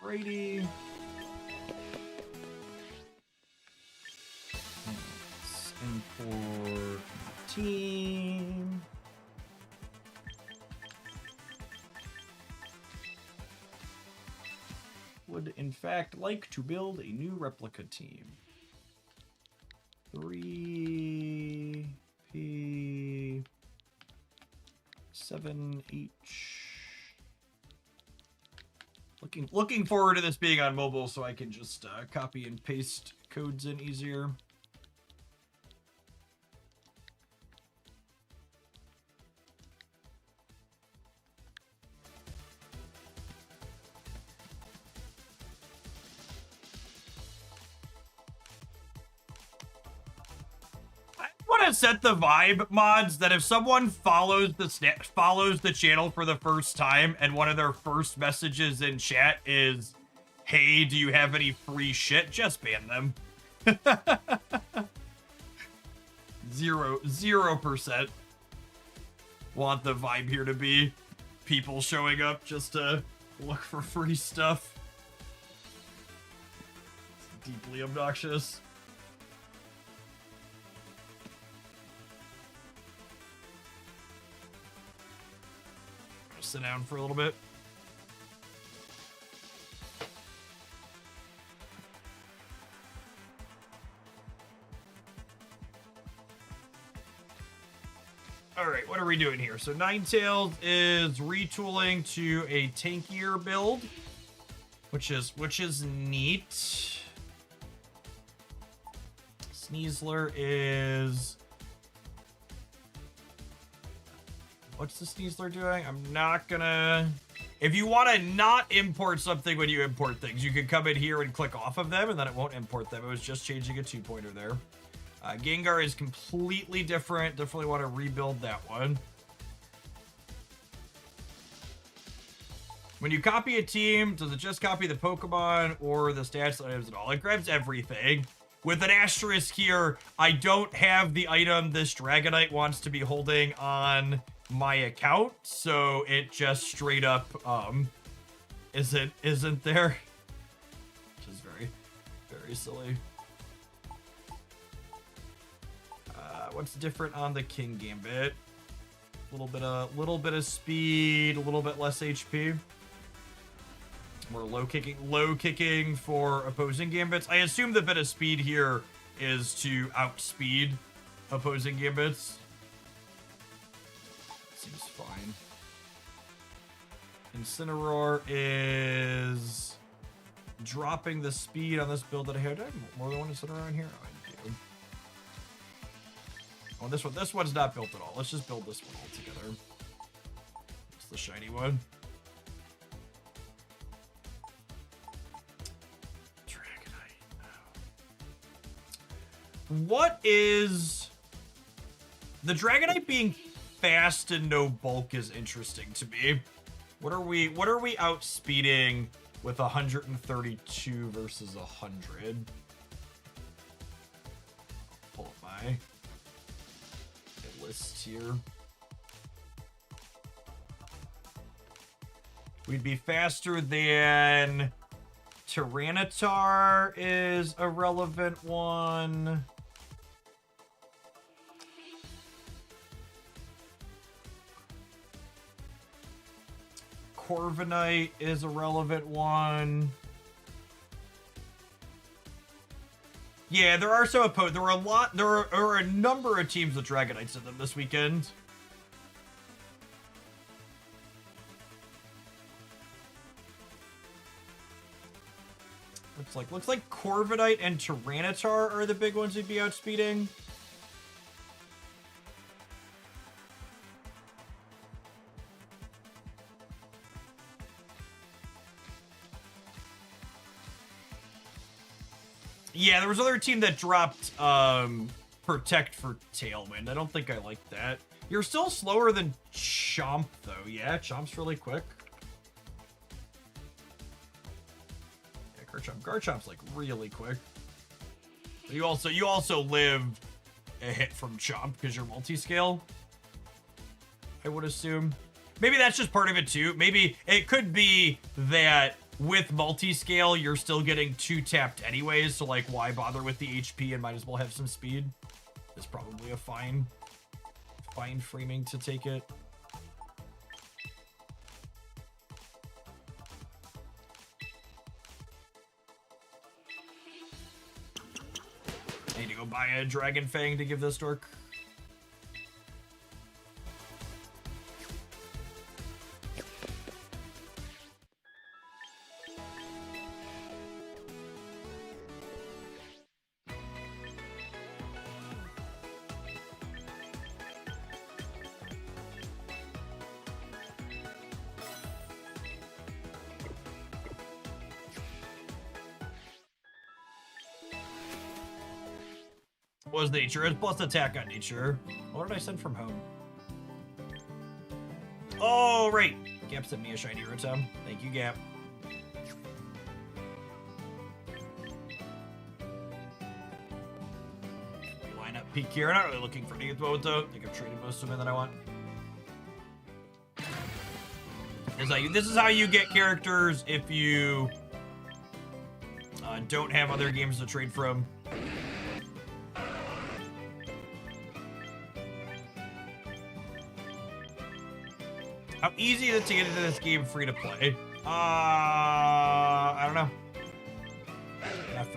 Brady. Let's import team. Would in fact like to build a new replica team. 3P 7H. Looking forward to this being on mobile so I can just copy and paste codes in easier. To set the vibe, mods, that if someone follows the channel for the first time and one of their first messages in chat is, "Hey, do you have any free shit?" just ban them. 0% want the vibe here to be people showing up just to look for free stuff. It's deeply obnoxious. Sit down for a little bit. All right, what are we doing here? So Ninetales is retooling to a tankier build, which is neat. Sneasler is... What's the Sneasler doing? I'm not gonna... If you want to not import something when you import things, you can come in here and click off of them, and then it won't import them. It was just changing a 2-pointer there. Gengar is completely different. Definitely want to rebuild that one. When you copy a team, does it just copy the Pokemon or the stats items at all? It grabs everything. With an asterisk here, I don't have the item this Dragonite wants to be holding on my account, so it just straight up isn't there, which is very silly. What's different on the King Gambit? Little bit of speed, a little bit less HP. More low kicking for opposing Gambits. I assume the bit of speed here is to outspeed opposing Gambits. Seems fine. Incineroar is dropping the speed on this build that I had. Do I have more than one Incineroar in here? Oh, I do. Oh, this one's not built at all. Let's just build this one all together. It's the shiny one. Dragonite. What is the Dragonite being fast and no bulk is interesting to me. What are we outspeeding with 132 versus 100? Pull up my list here. We'd be faster than Tyranitar is a relevant one. Corviknight is a relevant one. Yeah, there are some opposed. There are a number of teams with Dragonites in them this weekend. Looks like Corviknight and Tyranitar are the big ones who'd be outspeeding. Yeah, there was another team that dropped Protect for Tailwind. I don't think I like that. You're still slower than Chomp, though. Yeah, Chomp's really quick. Yeah, Garchomp's like really quick. But you also live a hit from Chomp because you're multi-scale, I would assume. maybe that's just part of it too. Maybe it could be that with multi-scale, you're still getting 2 tapped anyways, so like why bother with the HP and might as well have some speed? It's probably a fine framing to take it. I need to go buy a Dragon Fang to give this dork. What was nature? It's plus attack on nature. What did I send from home? Oh, right. Gap sent me a shiny Rotom. Thank you, Gap. Line up peak here. I'm not really looking for any at the moment, though. I think I've traded most of them that I want. This is how you get characters if you don't have other games to trade from. How easy is it to get into this game free to play? I don't know.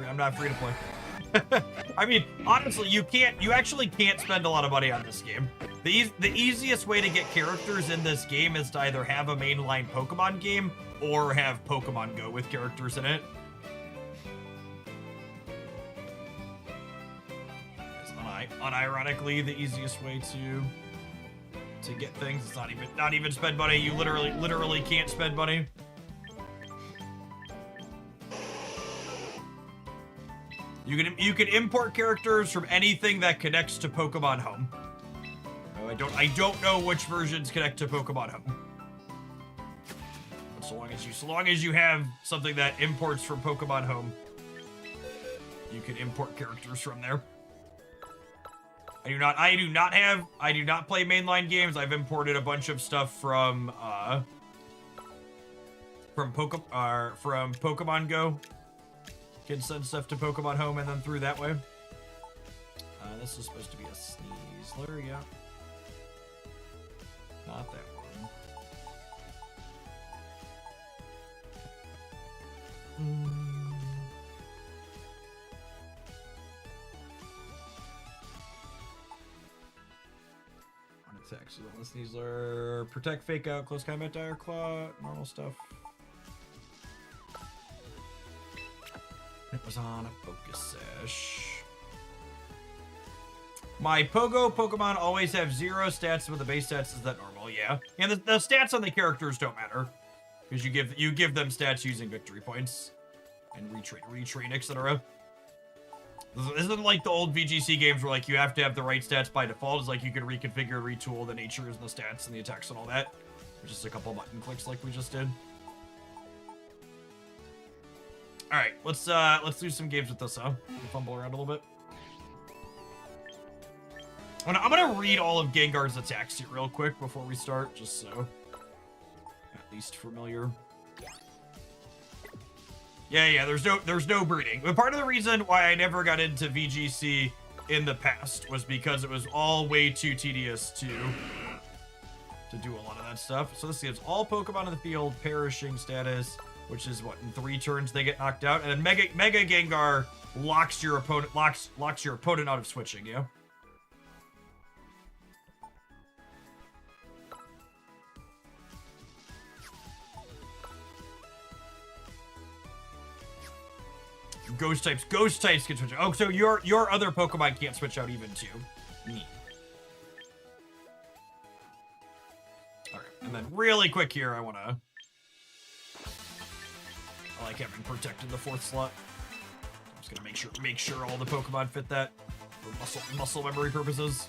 I'm not free to play. I mean, honestly, you actually can't spend a lot of money on this game. The easiest way to get characters in this game is to either have a mainline Pokemon game or have Pokemon Go with characters in it. It's unironically the easiest way to get things. It's not even spend money. You literally can't spend money. You can import characters from anything that connects to Pokemon Home. Oh, I don't know which versions connect to Pokemon Home. But so long as you have something that imports from Pokemon Home, you can import characters from there. I do not play mainline games. I've imported a bunch of stuff from Pokemon Go. Can send stuff to Pokemon Home and then through that way. This is supposed to be a Sneasler, yeah. Not that one. Attacks on the Sneasler. Protect, fake out, close combat, dire claw, normal stuff. It was on a focus sash. My Pogo Pokemon always have 0 stats, but the base stats is that normal, yeah. And the stats on the characters don't matter. Because you give them stats using victory points. And retrain, etc. This isn't like the old VGC games where like you have to have the right stats by default. It's like you can reconfigure, retool the natures and the stats and the attacks and all that. Just a couple button clicks like we just did. Alright, let's do some games with this, huh? Fumble around a little bit. I'm gonna read all of Gengar's attacks here real quick before we start, just so at least familiar. Yeah, there's no breeding. But part of the reason why I never got into VGC in the past was because it was all way too tedious to do a lot of that stuff. So this gives all Pokemon in the field perishing status, which is what, in 3 turns they get knocked out, and then Mega Gengar locks your opponent out of switching, yeah? Ghost types can switch out. Oh, so your other Pokemon can't switch out even too. Neat. Alright, and then really quick here, I like having protected the 4th slot. I'm just gonna make sure all the Pokemon fit that for muscle memory purposes.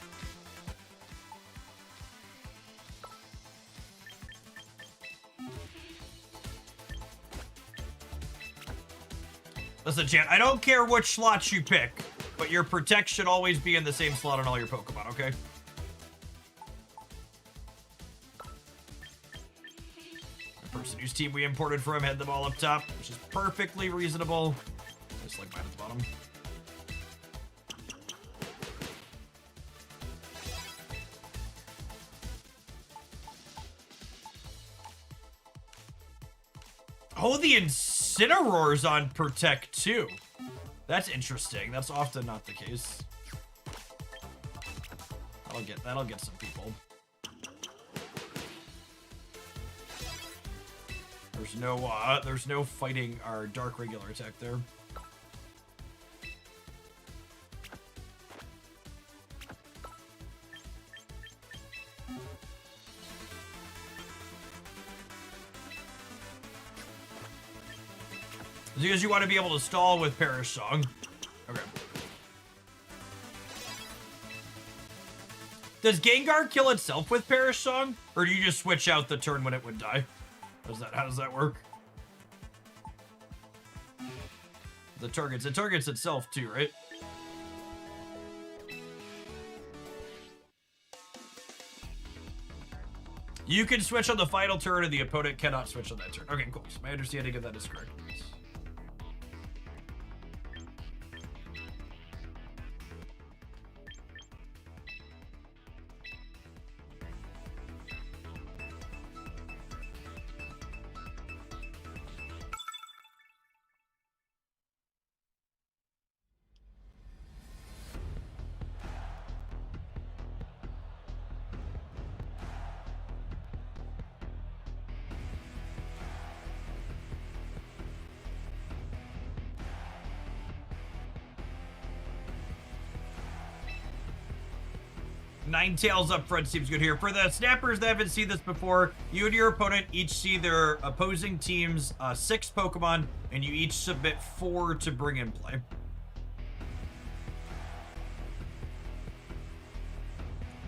Listen, chat, I don't care which slots you pick, but your protect should always be in the same slot on all your Pokemon, okay? person whose team we imported from had the ball up top, which is perfectly reasonable. Just like mine at the bottom. Oh, the Incineroar's on Protect too. That's interesting. That's often not the case. That'll get some people. There's no fighting our dark regular attack there. Because you want to be able to stall with Perish Song. Okay. Does Gengar kill itself with Perish Song? Or do you just switch out the turn when it would die? How does that work? It targets itself too, right? You can switch on the final turn and the opponent cannot switch on that turn. Okay, cool. So my understanding of that is correct. Ninetales up front seems good here. For the snappers that haven't seen this before, you and your opponent each see their opposing team's 6 Pokemon, and you each submit 4 to bring in play.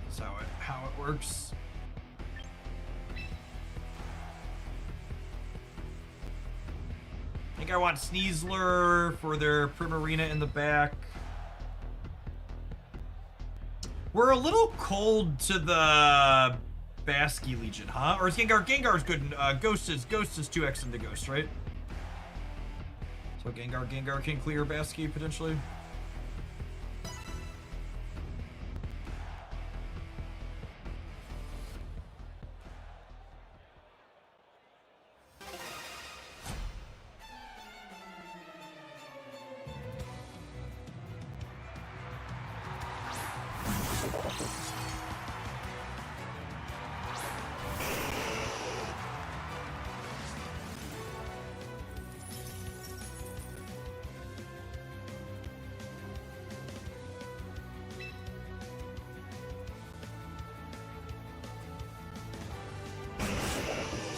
That's how it works. I think I want Sneasler for their Primarina in the back. We're a little cold to the Basky Legion, huh? Or is Gengar? Gengar's good. Ghost is 2x into Ghost, right? So Gengar can clear Basky potentially.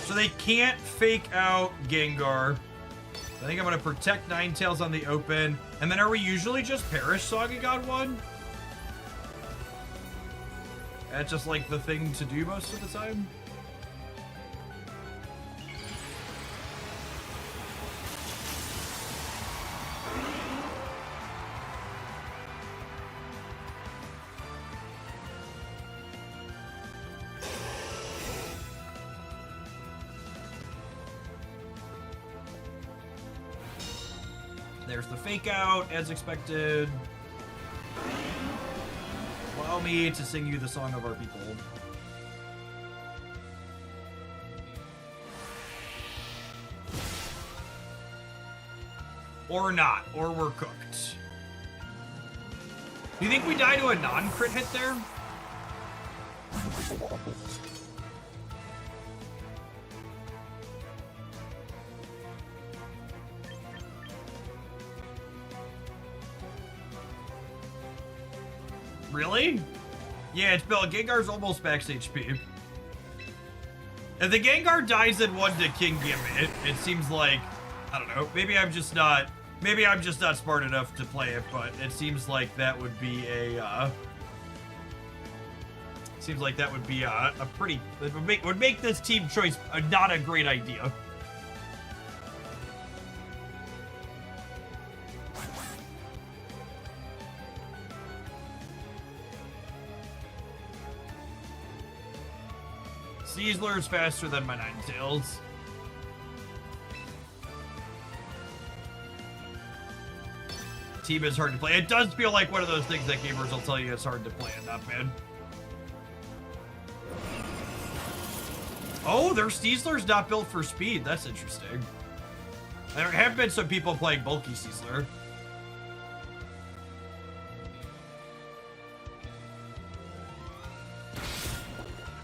So they can't fake out Gengar. I think I'm going to protect Ninetales on the open. And then are we usually just Perish Sogging on one? That's just like the thing to do most of the time. There's the fake out, as expected. Allow me to sing you the song of our people. Or not, or we're cooked. Do you think we die to a non-crit hit there? Really? Yeah, it's Bill. Gengar's almost max HP. If the Gengar dies in 1 to King Gambit, it seems like, I don't know, maybe I'm just not smart enough to play it, but it seems like that would be a pretty, it would make this team choice not a great idea. Sneasler is faster than my Ninetales. team is hard to play. It does feel like one of those things that gamers will tell you it's hard to play and not bad. Oh, their Steezler's not built for speed. That's interesting. There have been some people playing bulky Steezler.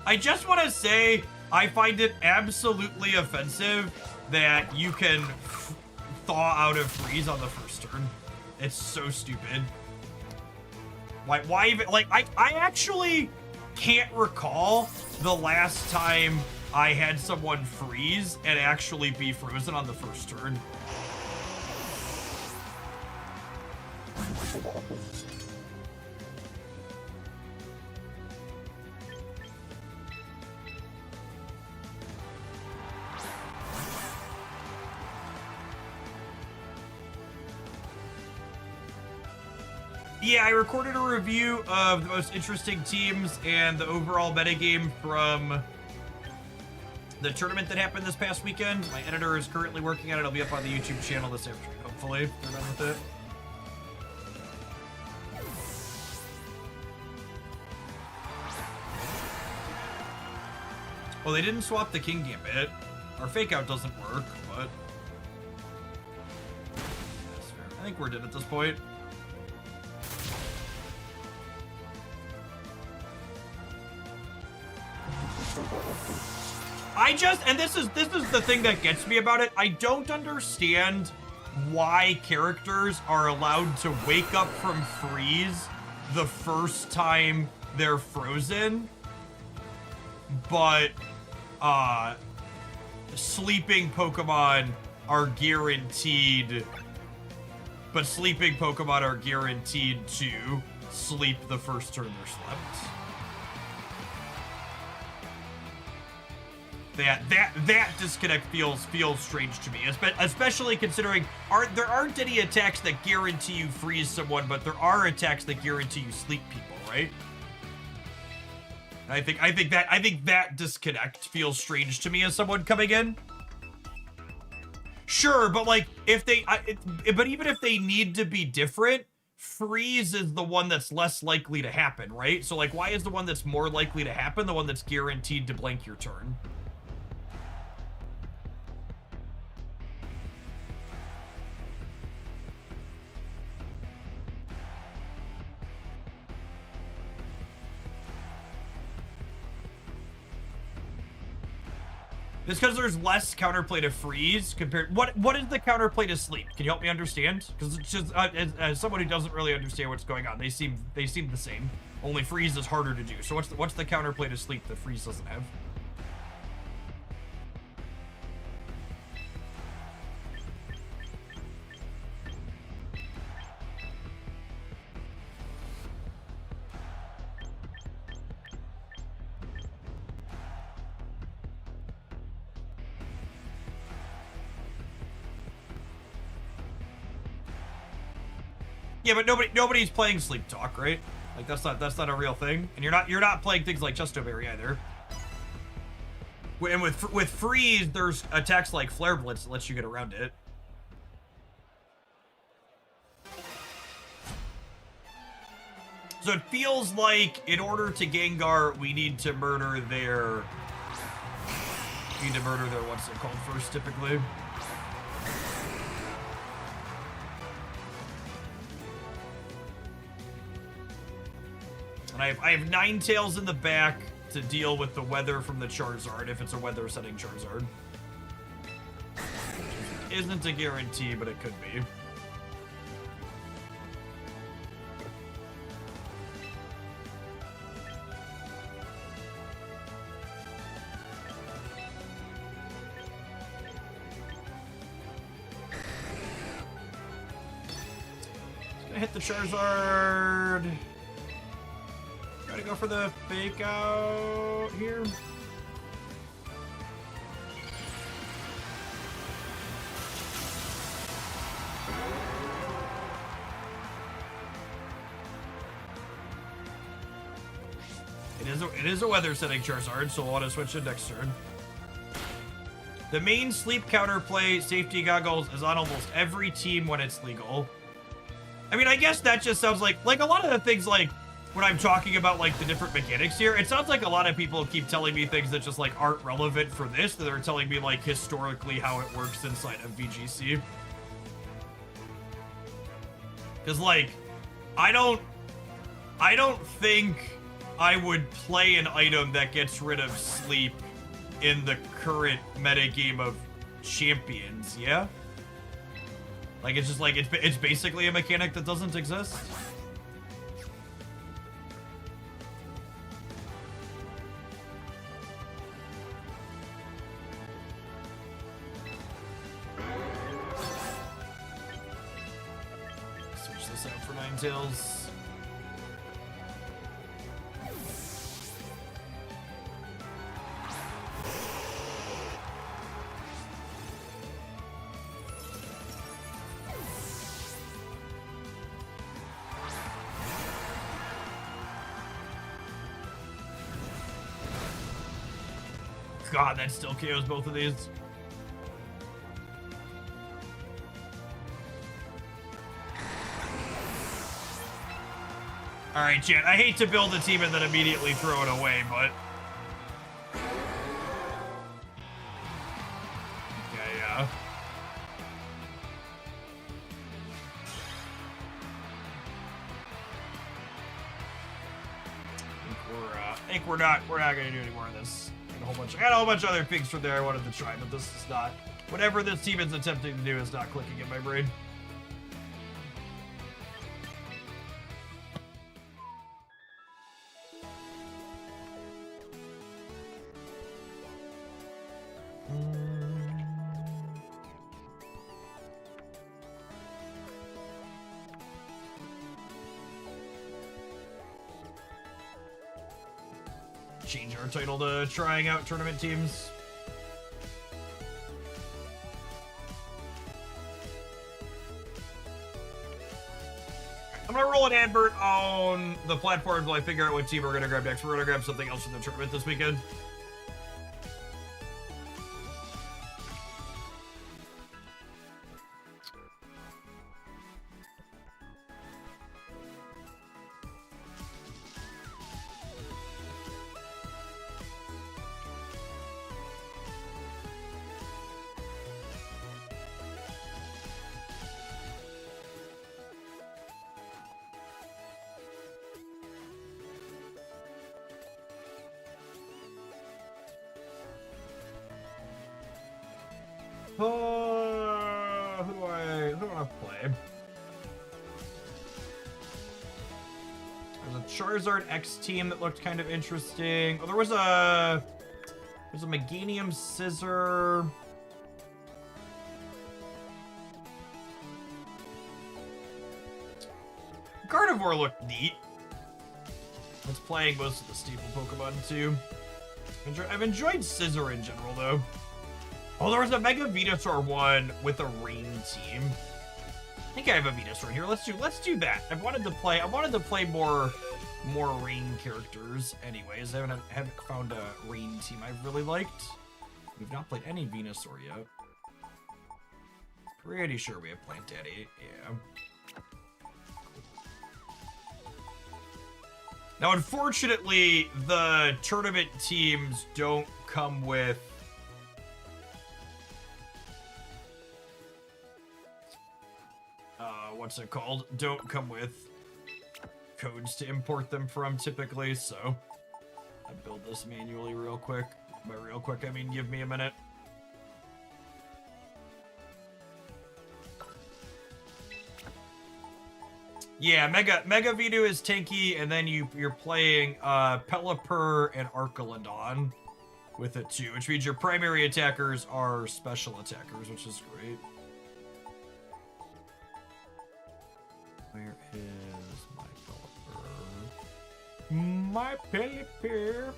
I just want to say, I find it absolutely offensive that you can thaw out of freeze on the first turn. It's so stupid. Why even, like, I actually can't recall the last time I had someone freeze and actually be frozen on the first turn. Yeah, I recorded a review of the most interesting teams and the overall metagame from the tournament that happened this past weekend. My editor is currently working on it. It'll be up on the YouTube channel this afternoon, hopefully. They're done with it. Well, they didn't swap the King Gambit. Our fake out doesn't work, but that's fair. I think we're dead at this point. And this is the thing that gets me about it. I don't understand why characters are allowed to wake up from freeze the first time they're frozen, but sleeping Pokemon are guaranteed. But sleeping Pokemon are guaranteed to sleep the first turn they're slept. That disconnect feels strange to me, especially considering there aren't any attacks that guarantee you freeze someone, but there are attacks that guarantee you sleep people, right? I think that disconnect feels strange to me as someone coming in. Sure, but like but even if they need to be different, freeze is the one that's less likely to happen, right? So like, why is the one that's more likely to happen the one that's guaranteed to blank your turn? It's because there's less counterplay to freeze compared. What is the counterplay to sleep? Can you help me understand? Because it's just as someone who doesn't really understand what's going on, they seem the same. Only freeze is harder to do. So what's the counterplay to sleep that freeze doesn't have? Yeah, but nobody's playing Sleep Talk, right? Like that's not a real thing, and you're not playing things like Justo Berry either. And with freeze, there's attacks like Flare Blitz that lets you get around it. So it feels like in order to Gengar, we need to murder their what's it called first, typically. And I have Ninetales in the back to deal with the weather from the Charizard if it's a weather setting Charizard. Isn't a guarantee, but it could be. It's gonna hit the Charizard. Gotta go for the fake out here. It is a weather setting Charizard, so we'll want to switch it next turn. The main sleep counterplay safety goggles is on almost every team when it's legal. I mean, I guess that just sounds like a lot of the things, like, when I'm talking about, like, the different mechanics here, it sounds like a lot of people keep telling me things that just, like, aren't relevant for this, that they're telling me, like, historically how it works inside of VGC. Because, like, I don't think I would play an item that gets rid of sleep in the current metagame of champions, yeah? Like, it's just like, it's basically a mechanic that doesn't exist. Switch this out for Ninetales. God, that still KOs both of these. Alright, chat. I hate to build a team and then immediately throw it away, but... Okay, yeah. I think we're not gonna do any more of this. I got a whole bunch of other things from there I wanted to try, but this is not... Whatever this team is attempting to do is not clicking in my brain. Change our title to trying out tournament teams. I'm gonna roll an advert on the platforms while I figure out what team we're gonna grab next. We're gonna grab something else from the tournament this weekend. Who do I play? There's a Charizard X team that looked kind of interesting. Oh, there's a Meganium Scissor. Gardevoir looked neat. It's playing most of the staple Pokemon too. I've enjoyed Scissor in general though. Oh, there was a Mega Venusaur one with a rain team. I think I have a Venusaur here. Let's do that. I wanted to play more rain characters. Anyways, I haven't found a rain team I've really liked. We've not played any Venusaur yet. Pretty sure we have Plandaddy. Yeah. Now, unfortunately, the tournament teams don't come with what's it called? Don't come with codes to import them from typically, so I build this manually real quick. By real quick, I mean give me a minute. Yeah, Mega Venu is tanky, and then you're playing Pelipper and Archaladon with it too, which means your primary attackers are special attackers, which is great. Where is my Pelipper? My Pelipper.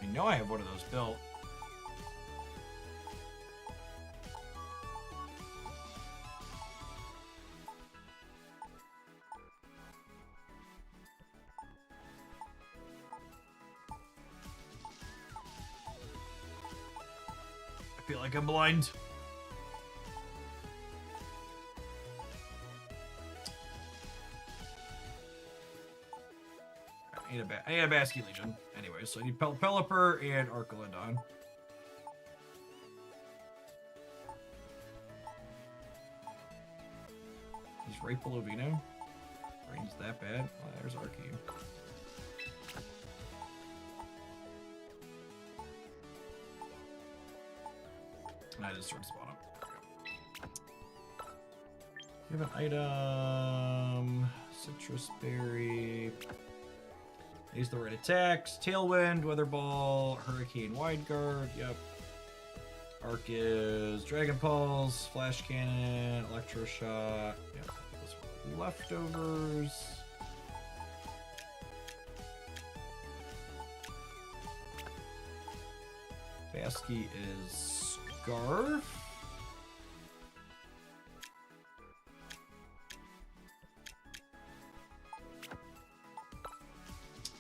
I know I have one of those built. feel like I'm blind. I need a Basky Legion. Anyway, so I need Pelipper and Archelodon. He's right below Vino. Range that bad. Oh, there's Arcane. And I just sort of spawn him. You have an item. Citrus Berry. Use the right attacks. Tailwind, Weather Ball, Hurricane Wide Guard. Yep. Arc is Dragon Pulse, Flash Cannon, Electroshock. Yep. Leftovers. Basky is Scarf.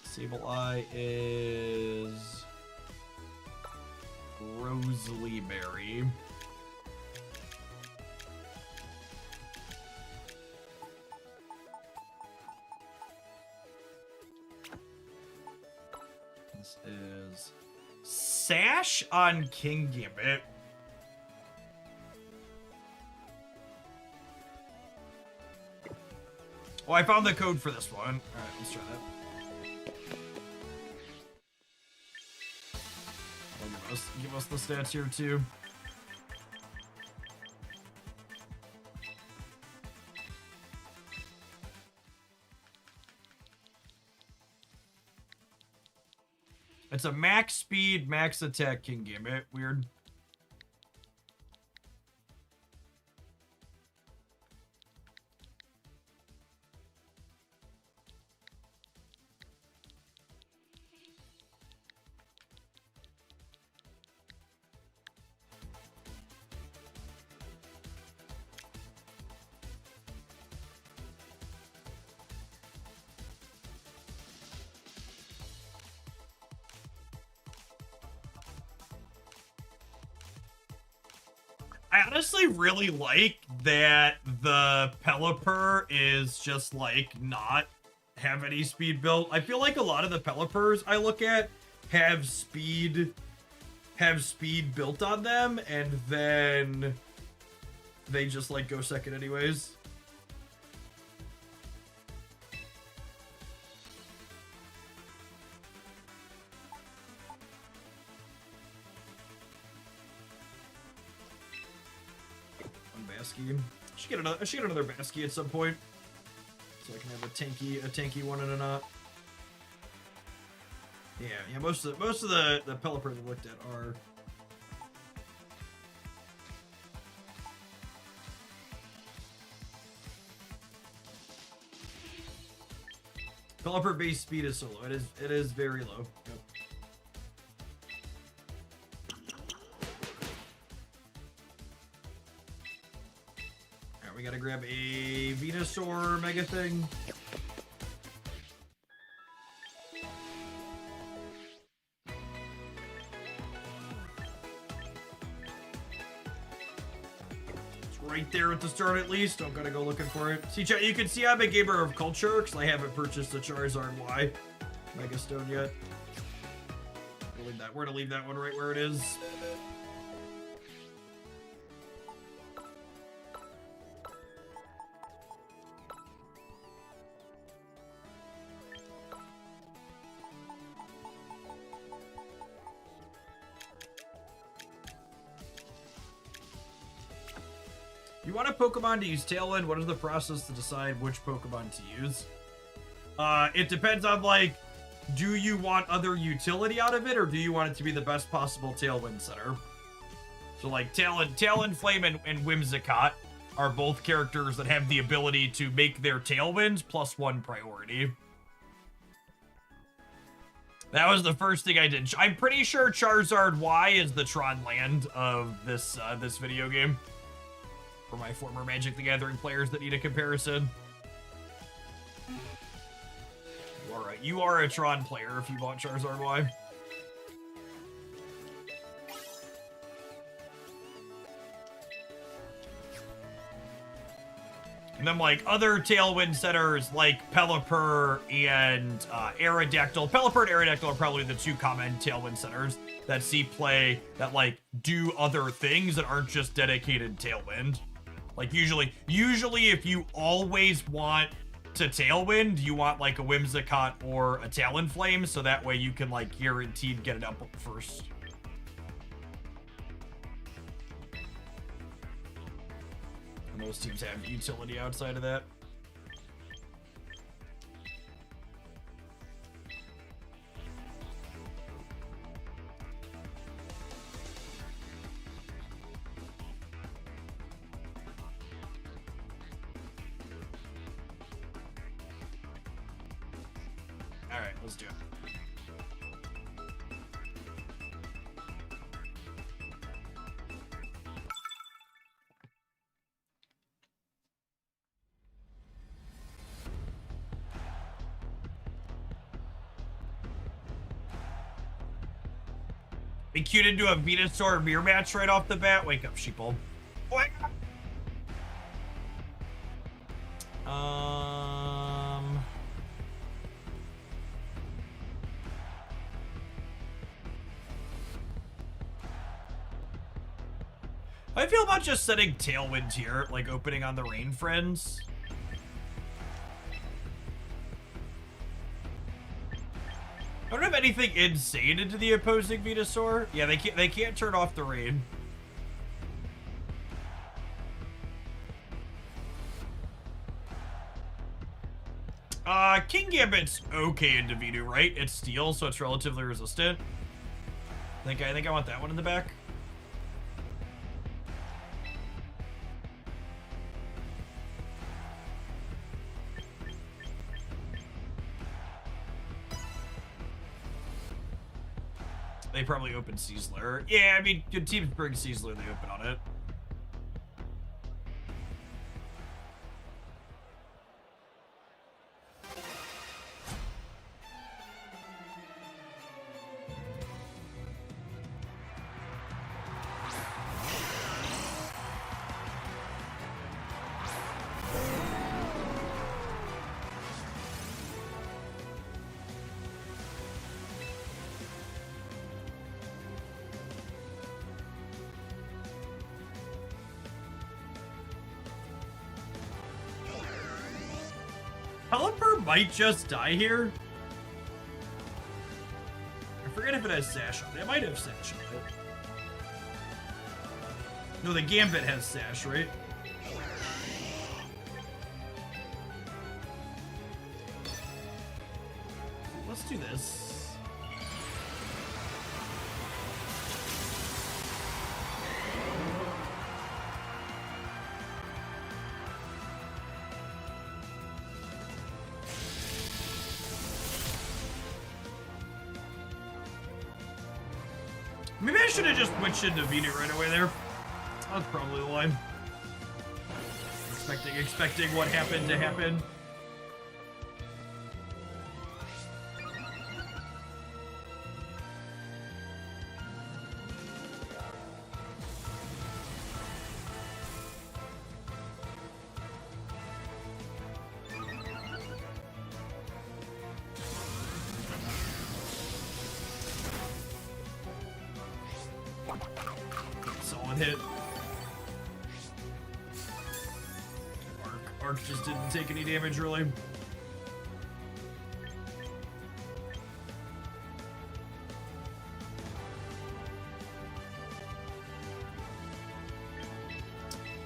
Sableye is Rosely Berry. This is Sash on King Gambit. Oh, I found the code for this one. Alright, let's try that. Give us the stats here too. It's a max speed, max attack King Gambit. Weird. I honestly really like that the Pelipper is just like not have any speed built. I feel like a lot of the Pelipers I look at have speed built on them, and then they just like go second anyways. I should get another Basky at some point, so I can have a tanky one and a not. Yeah. Most of the Pelipers I've looked at are Pelipper base speed is so low. It is very low. Yep. We gotta grab a Venusaur Mega thing. It's right there at the start at least. Don't gotta go looking for it. See, chat, you can see I'm a gamer of culture because I haven't purchased a Charizard Y Mega Stone yet. We're gonna leave that one right where it is. You want a Pokemon to use Tailwind? What is the process to decide which Pokemon to use? It depends on, like, do you want other utility out of it, or do you want it to be the best possible Tailwind setter? So, like, Talonflame and Whimsicott are both characters that have the ability to make their Tailwinds +1 priority. That was the first thing I did. I'm pretty sure Charizard Y is the Tron Land of this this video game. For my former Magic the Gathering players that need a comparison. You are a Tron player if you bought Charizard Y. And then, like, other Tailwind setters like Pelipper and Aerodactyl. Pelipper and Aerodactyl are probably the two common Tailwind setters that see play that, like, do other things that aren't just dedicated Tailwind. Like, usually if you always want to Tailwind, you want, like, a Whimsicott or a Talonflame, so that way you can, like, guaranteed get it up first. Most teams have utility outside of that. All right, let's do it. Be cute into a Venusaur mirror match right off the bat. Wake up, sheeple. Wake up. I feel about just setting Tailwind here, like opening on the Rain Friends. I don't have anything insane into the opposing Venusaur. Yeah, they can't turn off the rain. King Gambit's okay into Venu, right? It's steel, so it's relatively resistant. I think I want that one in the back. They probably open Sizzler. Yeah, I mean, good teams bring Sizzler, they open on it. Pelipper might just die here. I forget if it has Sash on it. It might have Sash on it. No, the Gambit has Sash, right? Let's do this. Maybe I should have just switched into Venu right away there. That's probably the line. Expecting what happened to happen. Solid hit. Arc just didn't take any damage, really.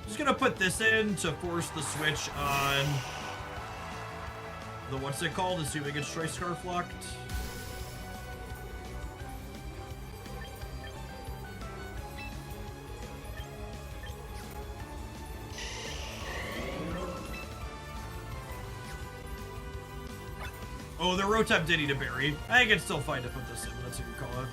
Just gonna put this in to force the switch on the what's it called, assuming it's Choice Scarf locked. Oh, the Rotep did eat a berry. I think it's still fine to put this in. That's a good call out.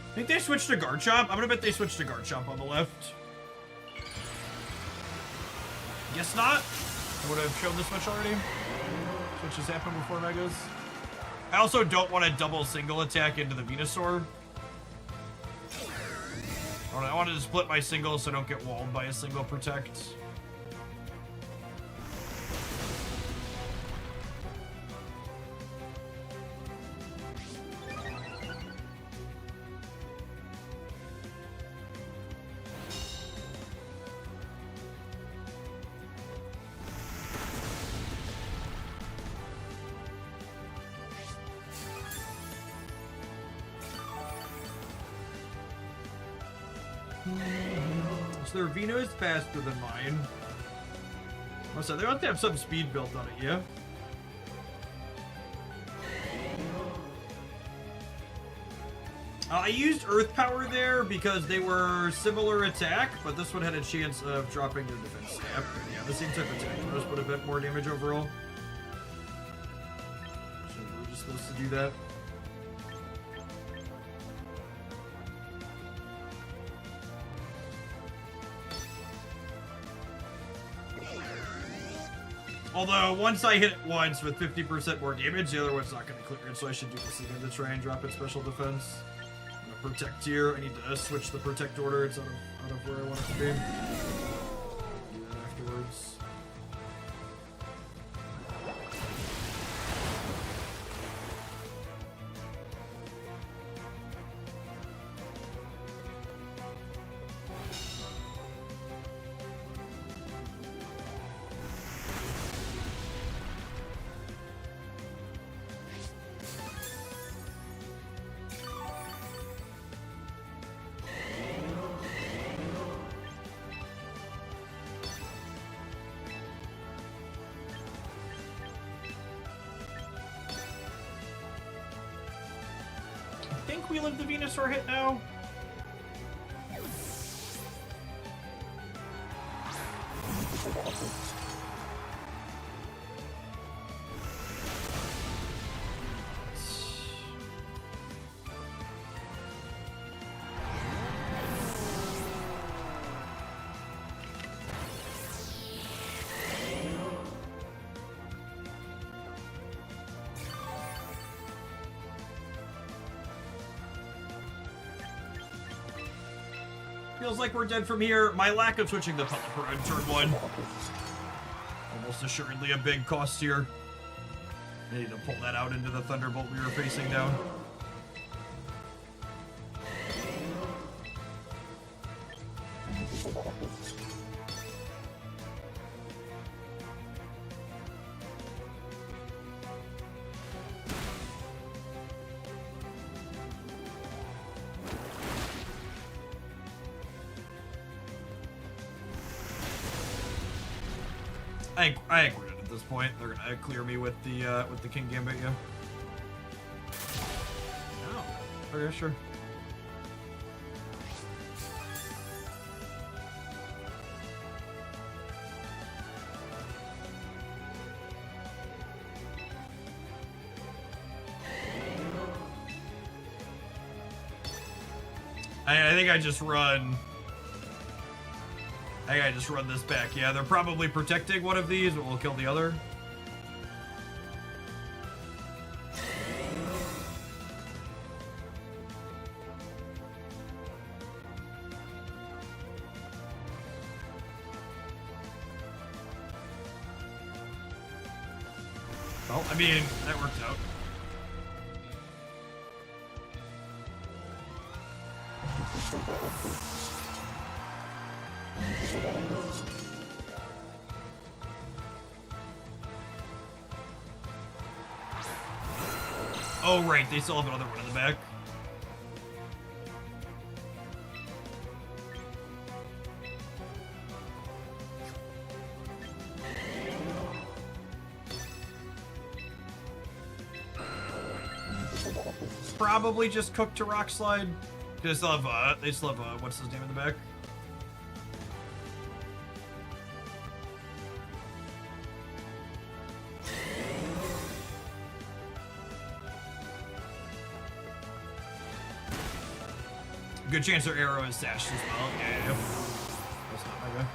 I think they switched to Garchomp. I'm gonna bet they switched to Garchomp on the left. Guess not. I would have shown this much already. switches happen before Megas. I also don't want to double single attack into the Venusaur. I wanted to split my single so I don't get walled by a single protect. So their Veno is faster than mine. So they have to have some speed built on it, yeah? I used Earth Power there because they were similar attack, but this one had a chance of dropping their defense stat. Yeah, the same type of attack, just put a bit more damage overall. So we're just supposed to do that. Although, once I hit it once with 50% more damage, the other one's not going to clear it, so I should do this again to try and drop its special defense. I'm going to protect here. I need to switch the protect order. It's out of where I want it to be. Do that afterwards. I think we live the Venusaur hit now. Feels like we're dead from here. My lack of switching the Pelipper on turn 1. Almost assuredly a big cost here. I need to pull that out into the Thunderbolt we were facing down. I agree at this point. They're gonna clear me with the King Gambit, yeah. Oh, okay, sure. I think I just run. I gotta just run this back. Yeah, they're probably protecting one of these, but we'll kill the other. Well, I mean, that worked out. Oh, right, they still have another one in the back. Probably just cooked to Rock Slide. They still have, what's his name in the back? Good chance their arrow is stashed as well. Yeah. That's not my guy.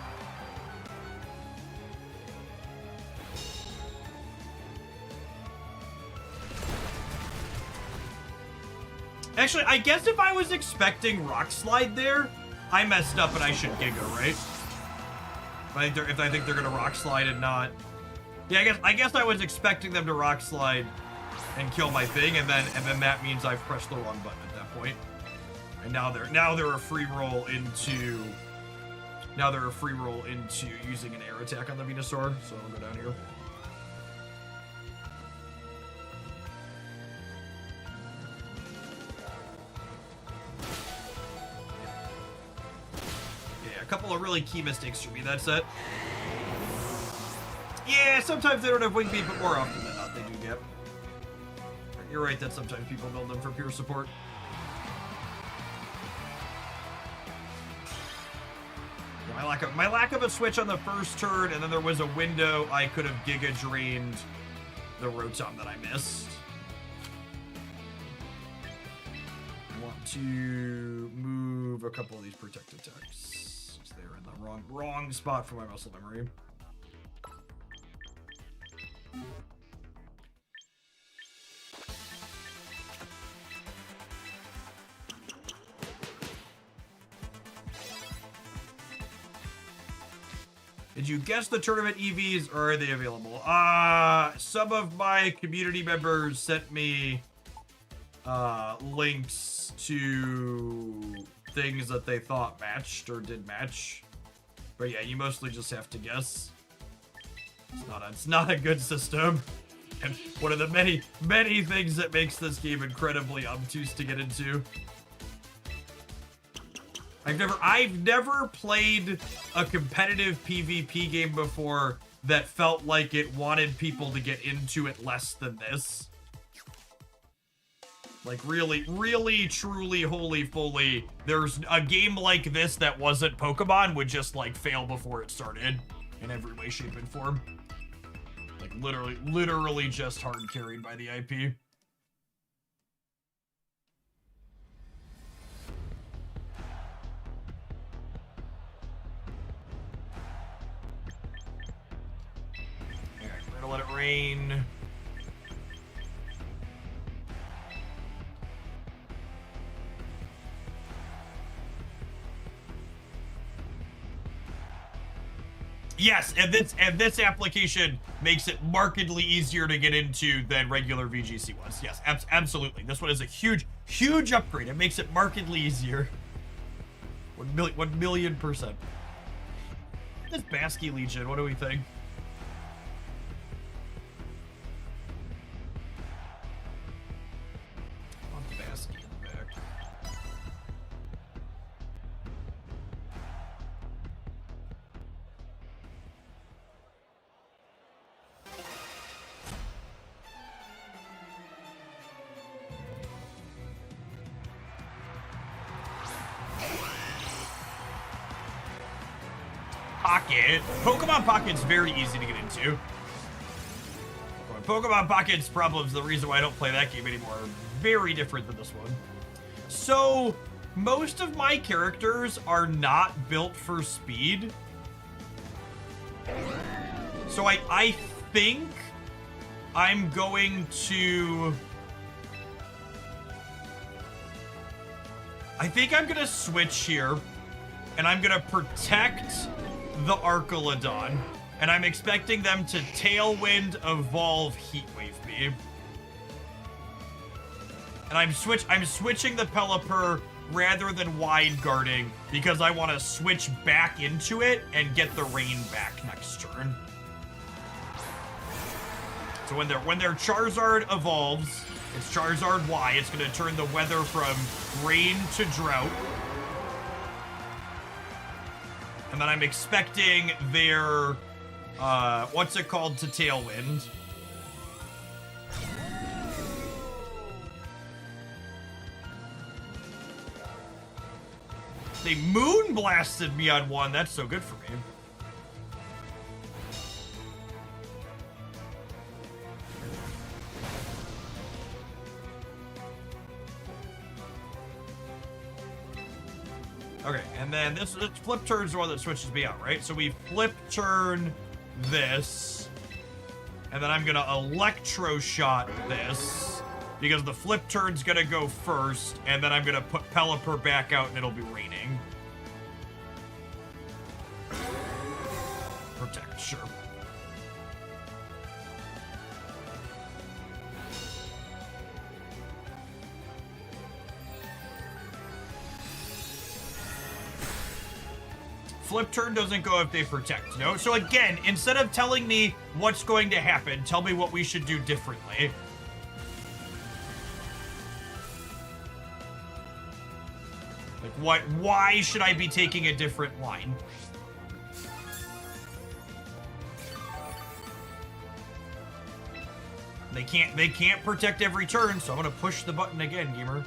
Actually, I guess if I was expecting Rock Slide there, I messed up and I should Giga, right? If I think they're gonna Rock Slide and not... Yeah, I guess I was expecting them to Rock Slide and kill my thing, and then that means I've pressed the wrong button at that point. And now they're a free roll into... Now they're a free roll into using an air attack on the Venusaur, so I'll go down here. Yeah, a couple of really key mistakes for me that set. Yeah, sometimes they don't have wing beat, but more often than not they do get. You're right that sometimes people build them for pure support. My lack of a switch on the first turn, and then there was a window I could have Giga Drained the Rotom that I missed. I want to move a couple of these protect attacks. They're in the wrong spot for my muscle memory. Did you guess the tournament EVs, or are they available? Some of my community members sent me links to things that they thought matched or did match. But yeah, you mostly just have to guess. It's not a good system. And one of the many things that makes this game incredibly obtuse to get into. I've never played a competitive PvP game before that felt like it wanted people to get into it less than this. Like really, truly, holy fully, there's a game like this that wasn't Pokemon would just like fail before it started in every way, shape, and form. Like literally just hard carried by the IP. Let it rain. Yes, and this application makes it markedly easier to get into than regular VGC was. Yes, absolutely. This one is a huge upgrade. It makes it markedly easier. 1 million%. This Basky Legion, what do we think? Pocket. Pokemon Pocket's very easy to get into. Pokemon Pocket's problems, the reason why I don't play that game anymore, are very different than this one. So, most of my characters are not built for speed. So I think I'm going to... I think I'm gonna switch here, and I'm gonna protect the Archelodon, and I'm expecting them to Tailwind Evolve Heat Wave me. And I'm switching the Pelipper rather than wide guarding because I want to switch back into it and get the rain back next turn. So when their Charizard evolves, it's Charizard Y. It's going to turn the weather from rain to drought. And then I'm expecting their, what's it called, to Tailwind. They Moon Blasted me on one. That's so good for me. Okay, and then this flip turn's the one that switches me out, right? So we flip turn this, and then I'm gonna electro shot this, because the flip turn's gonna go first, and then I'm gonna put Pelipper back out and it'll be raining. Protect, sure. Flip turn doesn't go if they protect, no? So again, instead of telling me what's going to happen, tell me what we should do differently. Like, why should I be taking a different line? They can't protect every turn, so I'm gonna push the button again, gamer.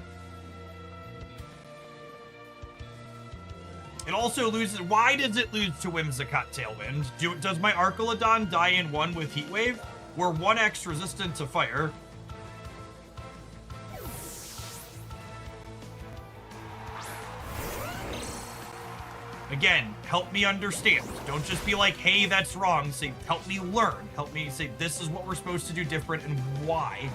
It also loses. Why does it lose to Whimsicott Tailwind? Does my Archelodon die in 1 with Heat Wave? We're 1x resistant to fire. Again, help me understand. Don't just be like, hey, that's wrong. Say, help me learn. Help me say, this is what we're supposed to do different and why.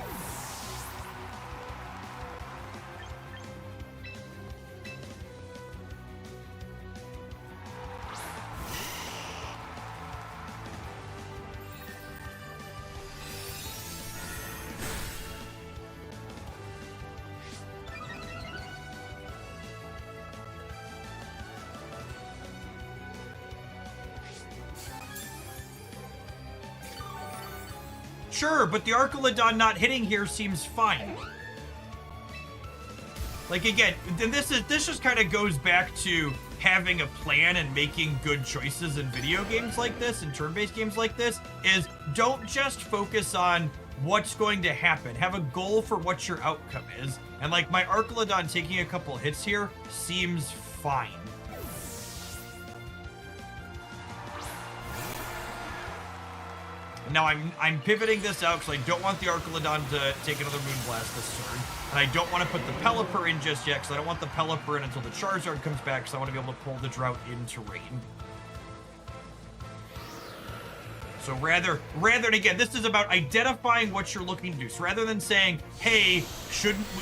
Sure, but the Archelodon not hitting here seems fine. Like, again, this just kind of goes back to having a plan and making good choices in video games like this, in turn-based games like this, is don't just focus on what's going to happen. Have a goal for what your outcome is. And, like, my Archelodon taking a couple hits here seems fine. Now I'm pivoting this out because I don't want the Archelodon to take another Moonblast this turn. And I don't want to put the Pelipper in just yet because I don't want the Pelipper in until the Charizard comes back because I want to be able to pull the Drought into rain. So rather than, again, this is about identifying what you're looking to do. So rather than saying, hey,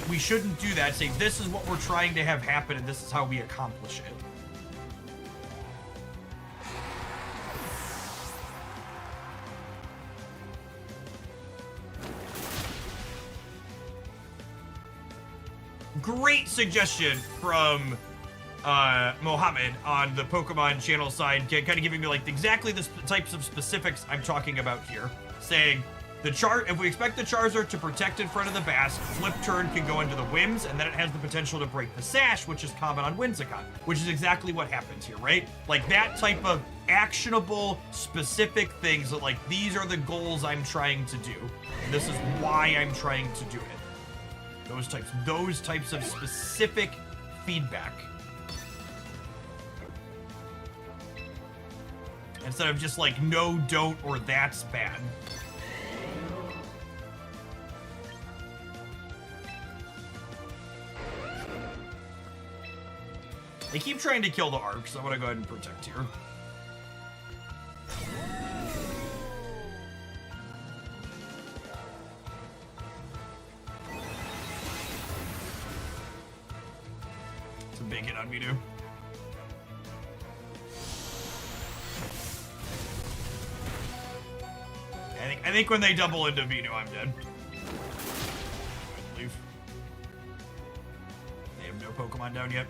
we shouldn't do that, say this is what we're trying to have happen and this is how we accomplish it. Great suggestion from Mohammed on the Pokemon channel side, kind of giving me like exactly the types of specifics I'm talking about here. Saying if we expect the Charizard to protect in front of the Bass, flip turn can go into the Whims, and then it has the potential to break the Sash, which is common on Whimsicott, which is exactly what happens here, right? Like that type of actionable, specific things that like these are the goals I'm trying to do, and this is why I'm trying to do it. Those types of specific feedback. Instead of just like, no, don't, or that's bad. They keep trying to kill the Arc, so I'm gonna go ahead and protect here. Big hit on me, dude. I think when they double into Vino, I'm dead. Leave. They have no Pokemon down yet.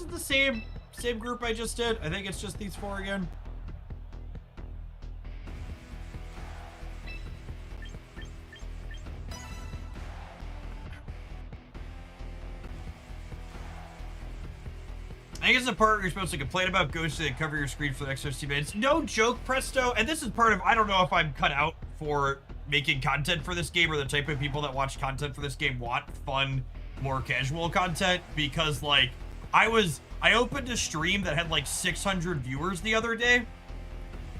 this is the same group I just did. I think it's just these 4 again. I think it's the part where you're supposed to complain about ghosts and cover your screen for the next 50 minutes. No joke, Presto. And this is part of, I don't know if I'm cut out for making content for this game, or the type of people that watch content for this game want fun, more casual content, because like I opened a stream that had like 600 viewers the other day,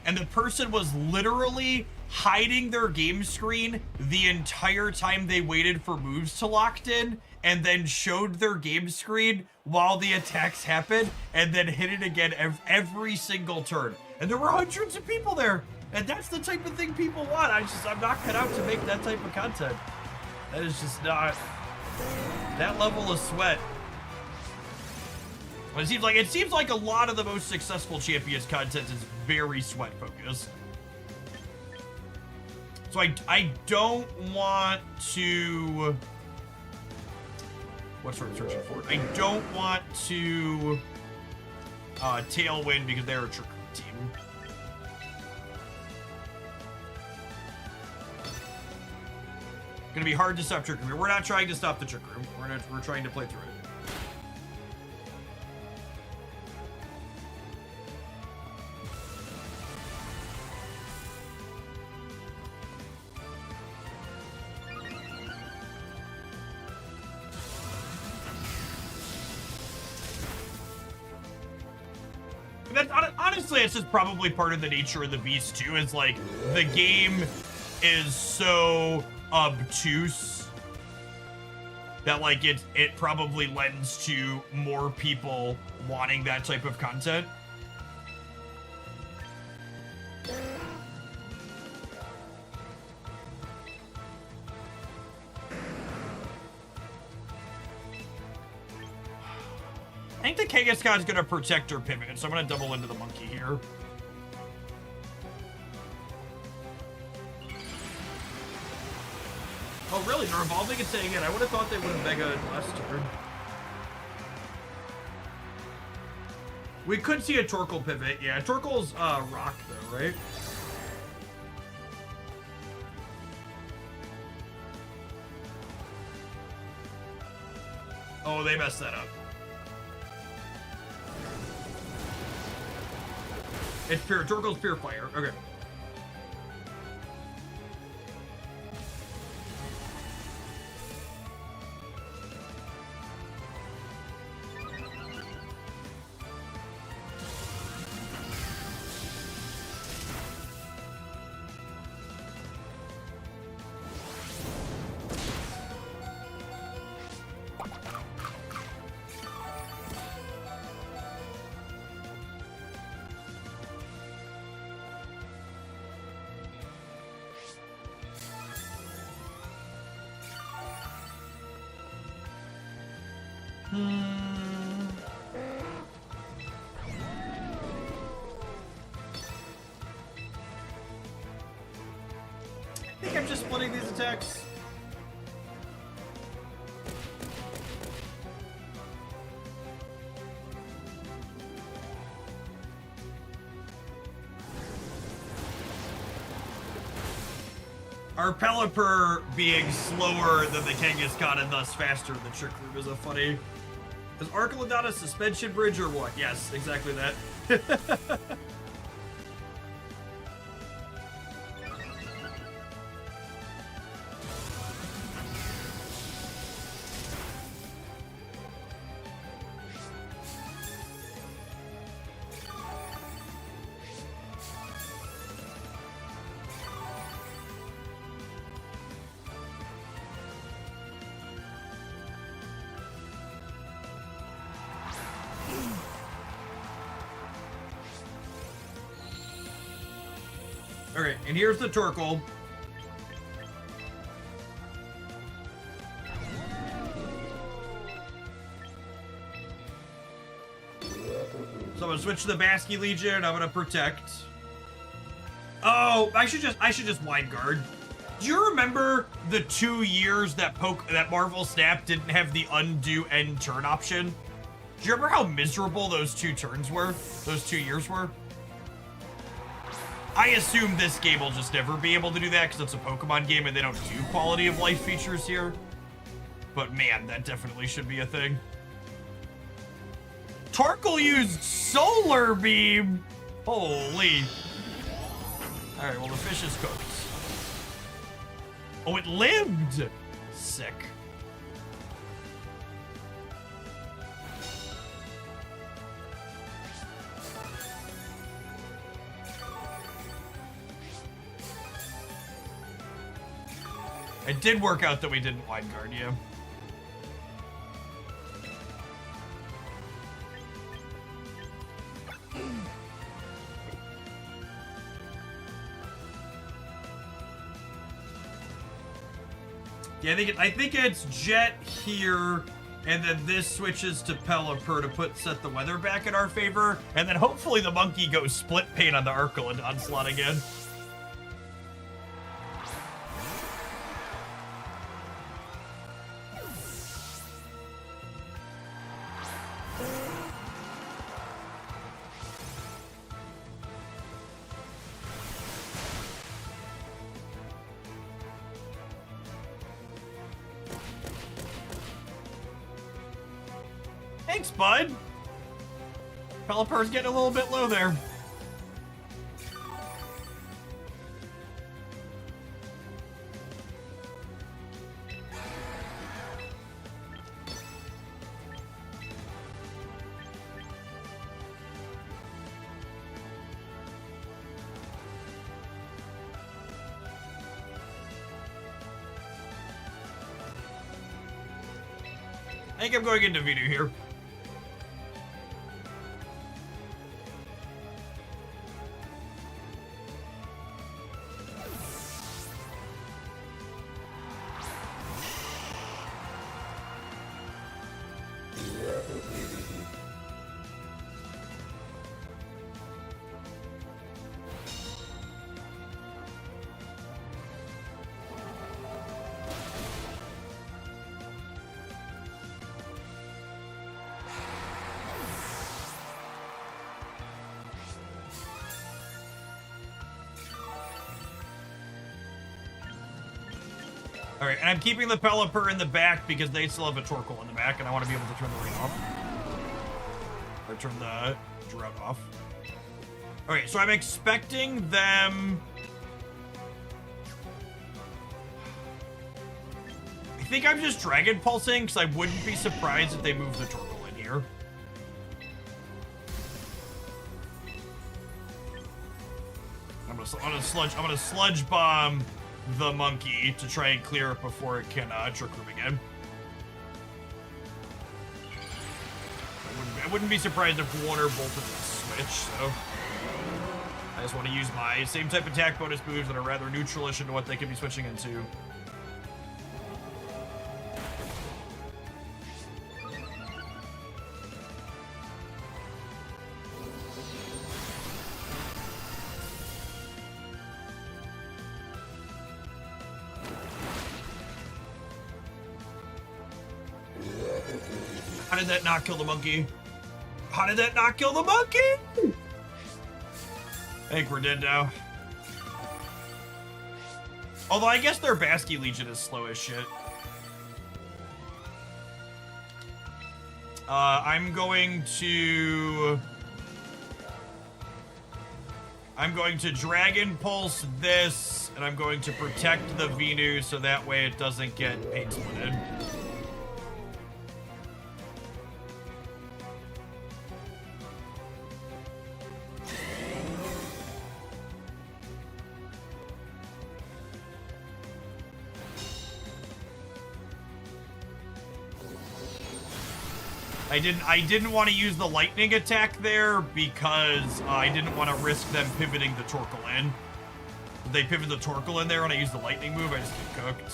and the person was literally hiding their game screen the entire time they waited for moves to locked in, and then showed their game screen while the attacks happened, and then hit it again every single turn. And there were hundreds of people there, and that's the type of thing people want. I'm not cut out to make that type of content. That is just not that level of sweat. It seems like a lot of the most successful Champions content is very sweat focused. So I don't want to. What's what I'm searching for? I don't want to Tailwind because they're a trick team. Gonna be hard to stop Trick Room. We're not trying to stop the Trick Room. We're trying to play through it. Honestly, it's just probably part of the nature of the beast too, is like the game is so obtuse that like it probably lends to more people wanting that type of content. I think the Kangaskhan's gonna protect her pivot, so I'm gonna double into the monkey here. Oh, really? They're evolving and saying it. I would have thought they would have Mega last turn. We could see a Torkoal pivot. Yeah, Torkoal's rock though, right? Oh, they messed that up. It's pure. Torkoal's pure fire. Okay. I think I'm just splitting these attacks. Our Pelipper being slower than the Kangaskhan and thus faster than Trick Room is a funny. Is Archelodon a suspension bridge or what? Yes, exactly that. Okay, and here's the Torkoal. So I'm gonna switch to the Basky Legion. I'm gonna protect. Oh, I should just wide guard. Do you remember the 2 years that Marvel Snap didn't have the undo end turn option? Do you remember how miserable those 2 turns were? Those 2 years were? I assume this game will just never be able to do that because it's a Pokemon game and they don't do quality of life features here. But man, that definitely should be a thing. Torkoal used Solar Beam! Holy. Alright, well the fish is cooked. Oh, it lived! Sick. It did work out that we didn't wide guard you. Yeah, I think it's Jet here, and then this switches to Pelipper to set the weather back in our favor, and then hopefully the monkey goes split pain on the Arcalid onslaught again. Thanks, bud. Pelipper's getting a little bit low there. I think I'm going into Vinu here. Alright, and I'm keeping the Pelipper in the back because they still have a Torkoal in the back, and I want to be able to turn the rain off. Or turn the drought off. Alright, so I'm expecting them... I think I'm just Dragon Pulsing, because I wouldn't be surprised if they move the Torkoal in here. I'm gonna sludge bomb the monkey to try and clear it before it can Trick Room again. I wouldn't be surprised if one or both of them switch, so I just want to use my same type of attack bonus moves that are rather neutralish into what they could be switching into. How did that not kill the monkey? How did that not kill the monkey? I think we're dead now. Although I guess their Basky Legion is slow as shit. I'm going to Dragon Pulse this, and I'm going to protect the Venu so that way it doesn't get paint splitted. I didn't want to use the lightning attack there because I didn't want to risk them pivoting the Torkoal in. If they pivot the Torkoal in there when I use the lightning move, I just get cooked.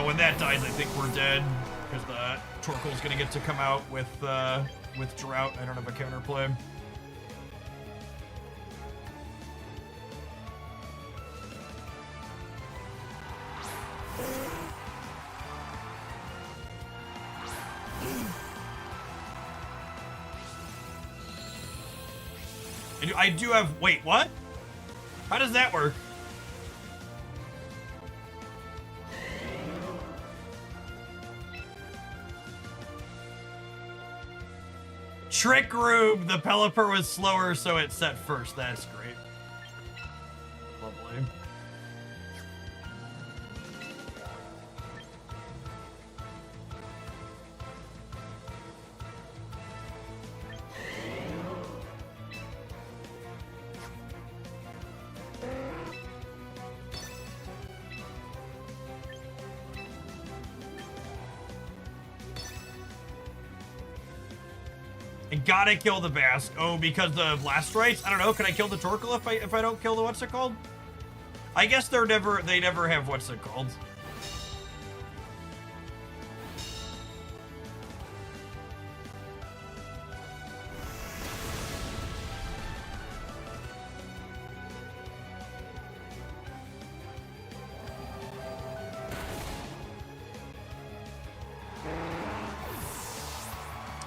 When that dies, I think we're dead because the Torkoal's gonna get to come out with Drought. I don't have a counterplay. I do have, wait, what? How does that work? Trick Room! The Pelipper was slower, so it set first. That's great. Lovely. I gotta kill the Bask. Oh, because the Blast Rights? I don't know. Can I kill the Torkoal if I don't kill the what's it called? I guess they never have what's it called.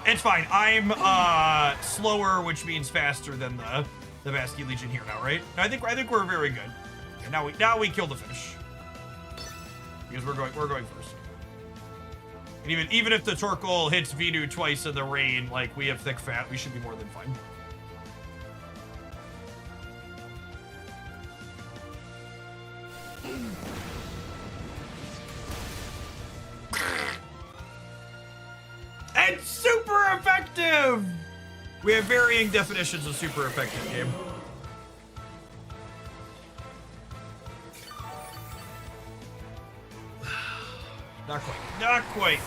It's fine. I'm slower, which means faster than the Vasky Legion here now, right? I think we're very good. Okay, now we kill the fish. Because we're going first. And even if the Torkoal hits Venu twice in the rain, like we have thick fat, we should be more than fine. It's super effective! We have varying definitions of super effective game. Not quite. Not quite.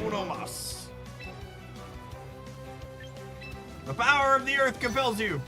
Uno mas. The power of the earth compels you.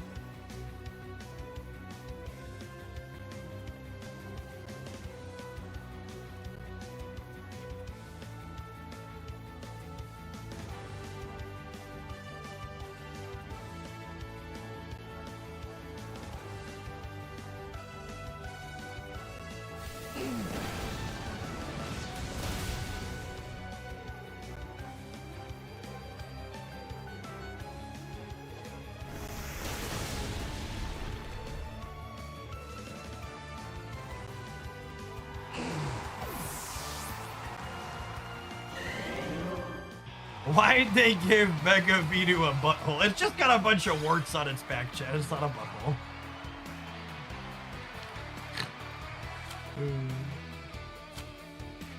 Why'd they give Mega Venu a butthole? It's just got a bunch of warts on its back, Chad. It's not a butthole.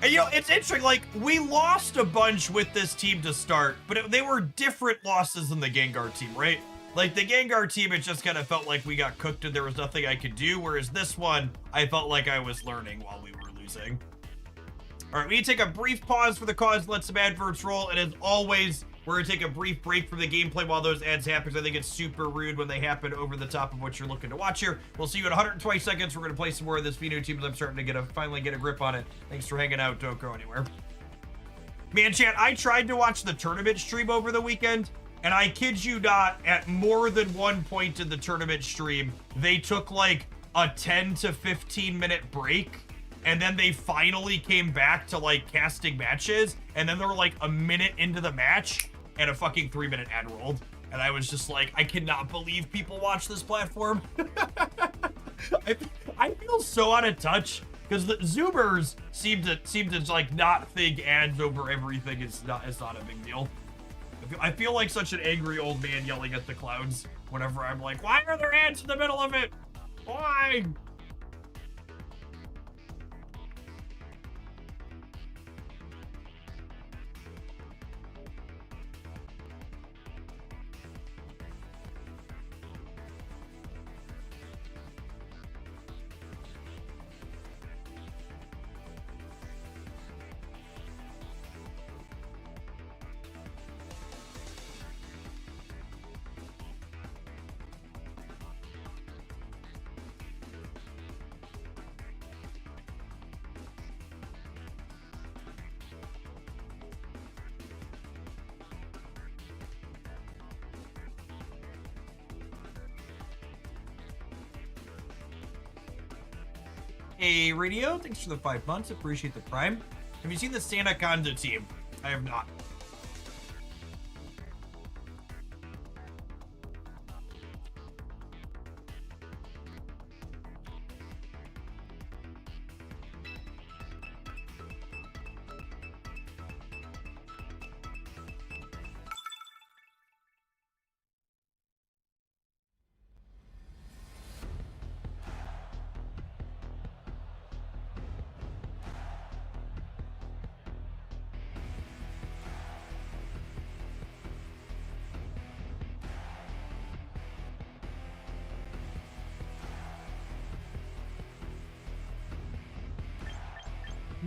And, you know, it's interesting. Like, we lost a bunch with this team to start, but they were different losses than the Gengar team, right? Like, the Gengar team, it just kind of felt like we got cooked and there was nothing I could do, whereas this one, I felt like I was learning while we were losing. All right, we need to take a brief pause for the cause, let some adverts roll, and as always, we're going to take a brief break from the gameplay while those ads happen, because I think it's super rude when they happen over the top of what you're looking to watch here. We'll see you in 120 seconds. We're going to play some more of this Venu team as I'm starting to finally get a grip on it. Thanks for hanging out. Don't go anywhere. Man, chat, I tried to watch the tournament stream over the weekend, and I kid you not, at more than one point in the tournament stream, they took like a 10 to 15 minute break. And then they finally came back to like casting matches, and then they were like a minute into the match and a fucking 3-minute ad rolled, and I was just like, I cannot believe people watch this platform. I feel so out of touch because the Zoomers seem to like not think ads over everything is not a big deal. I feel like such an angry old man yelling at the clouds whenever I'm like, why are there ads in the middle of it? Why? Hey, Radio, thanks for the 5 months. Appreciate the Prime. Have you seen the Santa Conda team? I have not.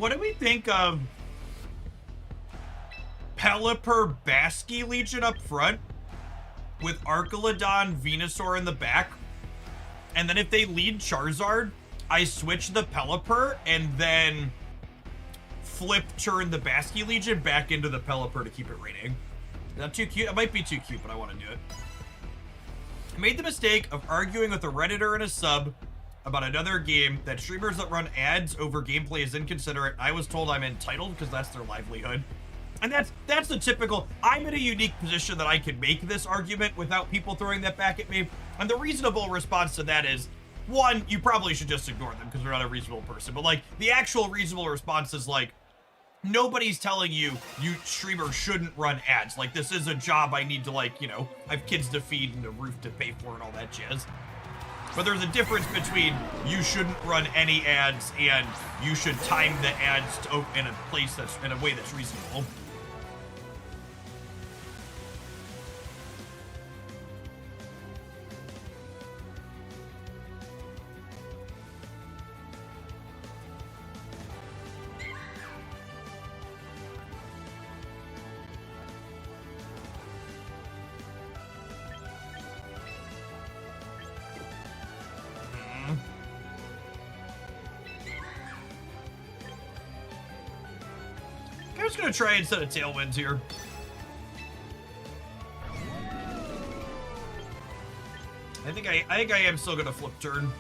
what do we think of Pelipper Basky Legion up front with Archelodon Venusaur in the back? And then if they lead Charizard, I switch the Pelipper and then turn the Basky Legion back into the Pelipper to keep it raining. Is that too cute? It might be too cute, but I want to do it. I made the mistake of arguing with a Redditor and a sub about another game that streamers that run ads over gameplay is inconsiderate. I was told I'm entitled because that's their livelihood. And that's the typical, I'm in a unique position that I can make this argument without people throwing that back at me. And the reasonable response to that is, one, you probably should just ignore them because they're not a reasonable person. But like, the actual reasonable response is like, nobody's telling you streamers shouldn't run ads. Like, this is a job I need to, like, you know, I have kids to feed and a roof to pay for and all that jazz. But there's a difference between you shouldn't run any ads and you should time the ads to in a place that's in a way that's reasonable. I'm just gonna try instead of Tailwinds here. I think I am still gonna flip turn.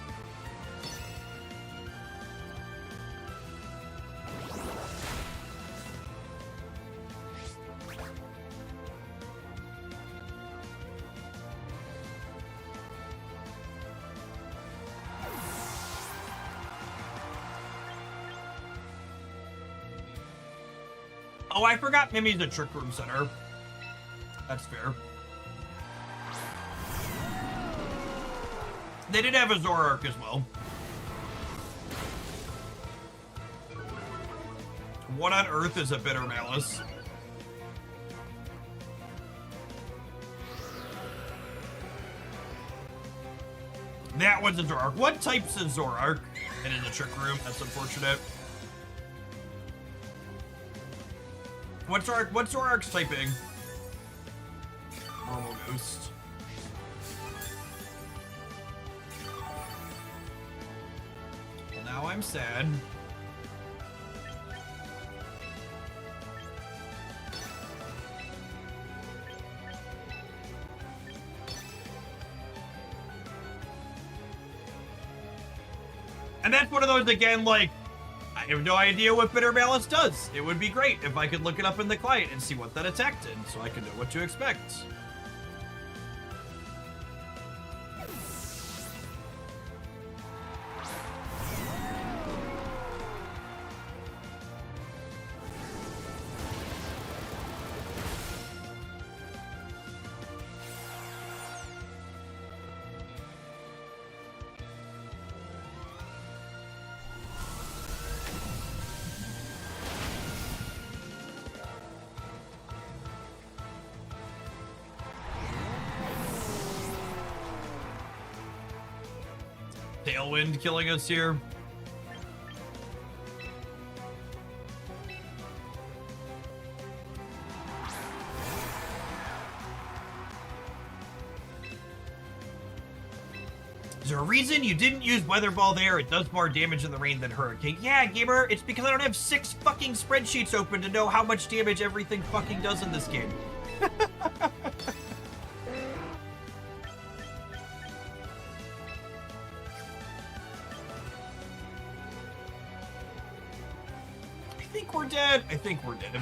Oh, I forgot Mimi's a Trick Room Center. That's fair. They did have a Zoroark as well. What on earth is a Bitter Malice? That one's a Zoroark. What type's a Zoroark? It is a Trick Room. That's unfortunate. What's Zoroark's typing? Normal Ghost. Well, now I'm sad. And that's one of those, again, like, I have no idea what Bitter Malice does. It would be great if I could look it up in the client and see what that attack did, so I could know what to expect. Tailwind killing us here. Is there a reason you didn't use Weather Ball there? It does more damage in the rain than Hurricane. Yeah, gamer, it's because I don't have 6 fucking spreadsheets open to know how much damage everything fucking does in this game. I think we're dead.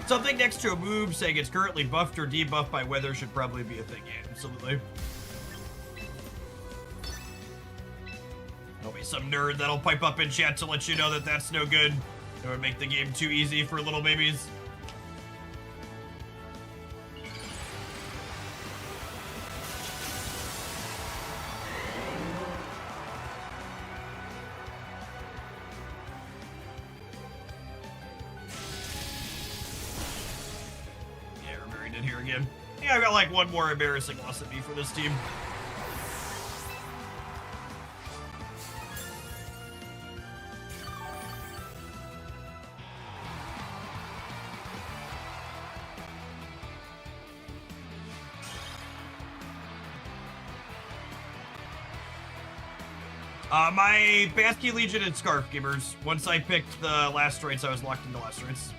Something next to a move saying it's currently buffed or debuffed by weather should probably be a thing. Yeah, absolutely. There'll be some nerd that'll pipe up in chat to let you know that that's no good. It would make the game too easy for little babies. Here again. Yeah, I've got like one more embarrassing loss at me for this team. My Basky Legion and Scarf Gamers. Once I picked the last rights, I was locked into last rights.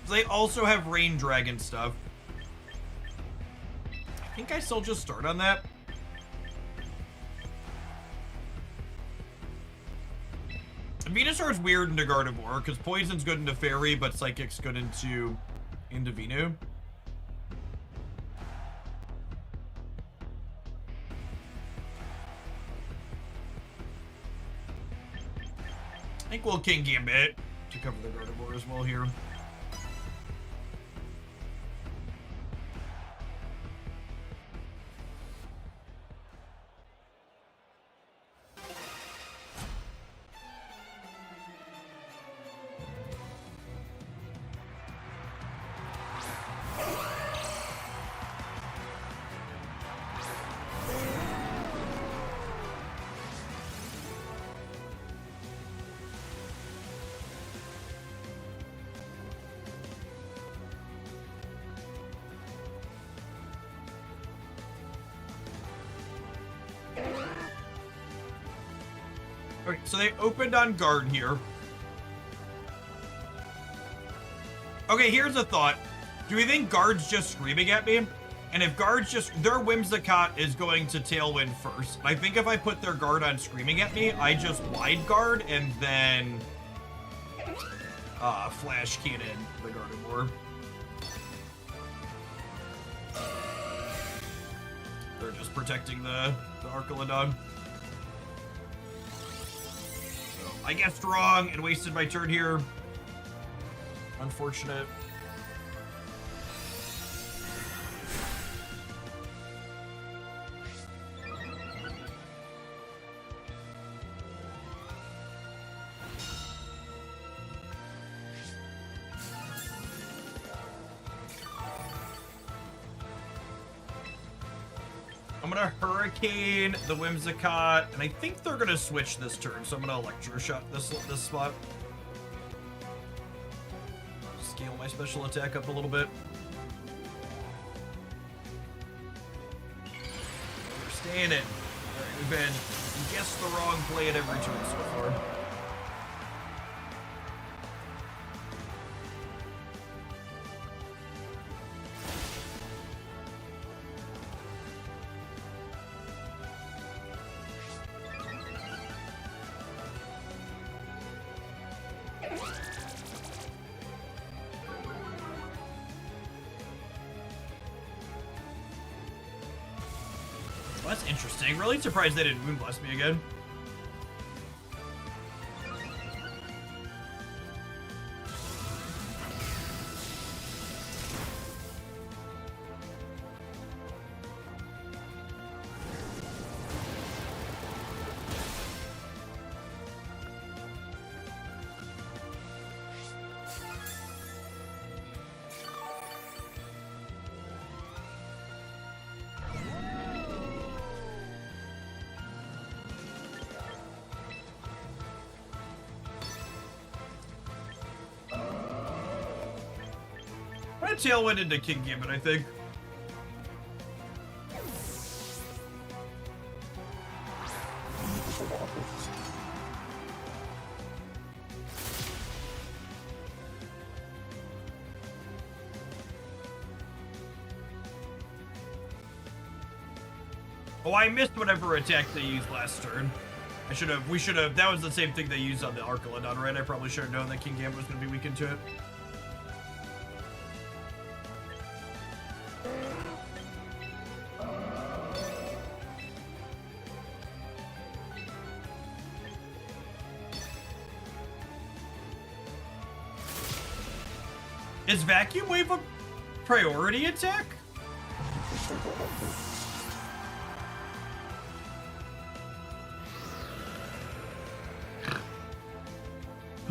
They also have Rain Dragon stuff. I think I still just start on that. Venusaur's weird into Gardevoir, because Poison's good into Fairy, but Psychic's good into Venu. I think we'll King Gambit to cover the Gardevoir as well here. Okay, so they opened on guard here. Okay, here's a thought. Do we think guard's just screaming at me? And if guard's just... Their Whimsicott is going to Tailwind first. I think if I put their guard on screaming at me, I just wide guard and then... Flash Cannon the Gardevoir. They're just protecting the Archelodon. I guessed wrong and wasted my turn here. Unfortunate. I'm gonna Hurricane the Whimsicott, and I think they're gonna switch this turn, so I'm gonna Electroshot this spot. Scale my special attack up a little bit. Understand it. Alright, we've been guessed the wrong play at every turn so far. Well, that's interesting. Really surprised they didn't Moonblast me again. I'm gonna Tailwind into King Gambit, I think. Oh, I missed whatever attack they used last turn. We should have, that was the same thing they used on the Archelodon, right? I probably should have known that King Gambit was going to be weakened to it. Is Vacuum Wave a priority attack?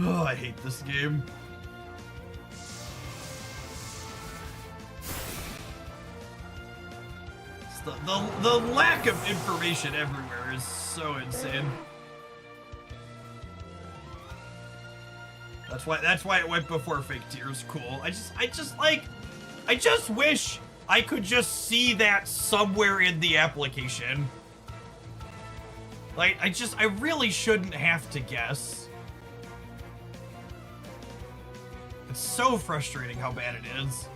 Oh, I hate this game. The lack of information everywhere is so insane. That's why it went before Fake Tears. Cool. I just wish I could just see that somewhere in the application. Like, I really shouldn't have to guess. It's so frustrating how bad it is.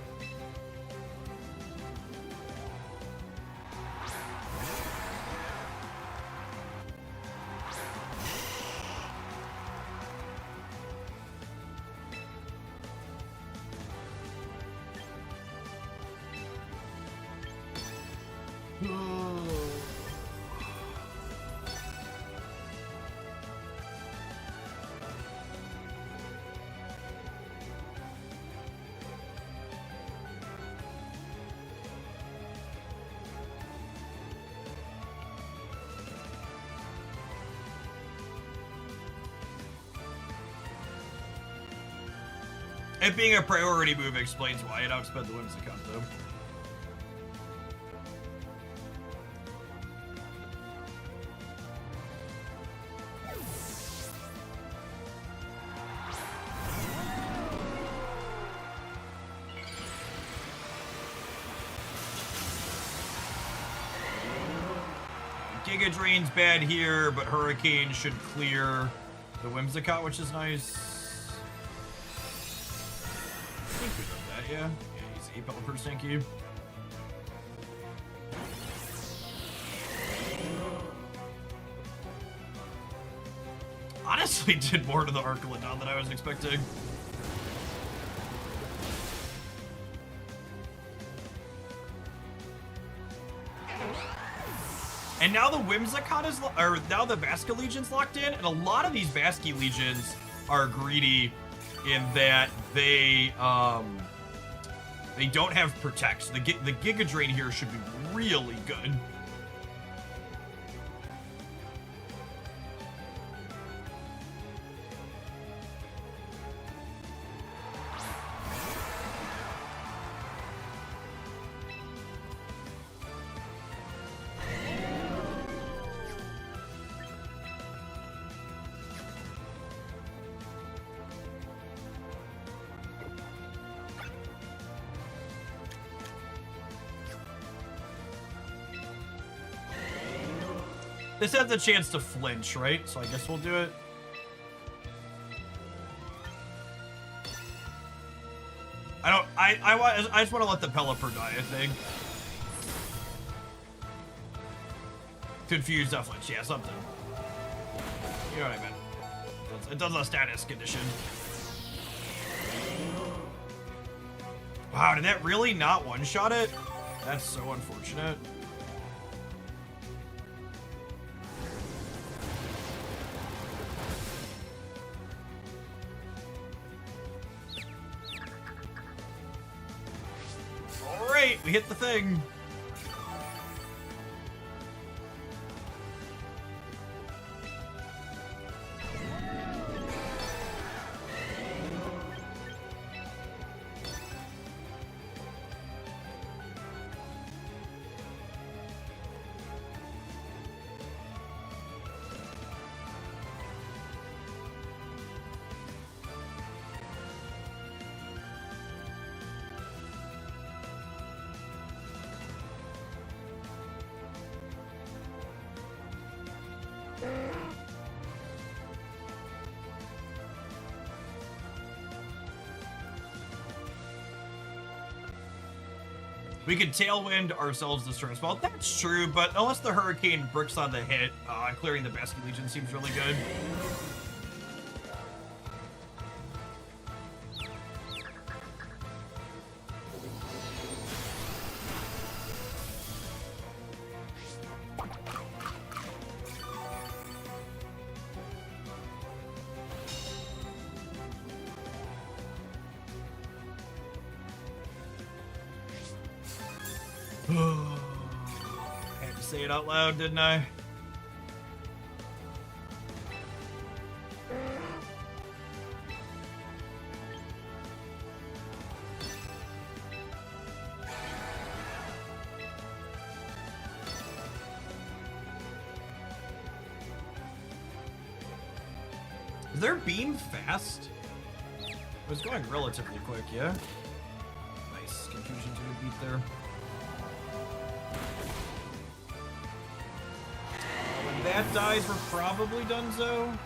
It being a priority move explains why it outspent the Whimsicott, though. Giga Drain's bad here, but Hurricane should clear the Whimsicott, which is nice. Yeah, easy. Pelipper, thank you. Honestly, did more to the Archelodon than I was expecting. And now the Whimsicott is, or now the Vasca Legion's locked in, and a lot of these Vasky Legions are greedy in that they don't have Protect. So the Giga Drain here should be really good. This has a chance to flinch, right? So I guess we'll do it. I just want to let the Pelipper die, I think. Confused off flinch, yeah, something. You know what I meant. It does a status condition. Wow, did that really not one-shot it? That's so unfortunate. We hit the thing. We could tailwind ourselves this turn as well. That's true, but unless the Hurricane bricks on the hit, clearing the Basket Legion seems really good. I had to say it out loud, didn't I? Is their beam fast? It was going relatively quick, yeah? Nice. Confusion to a beat there. When that dies, we're probably donezo.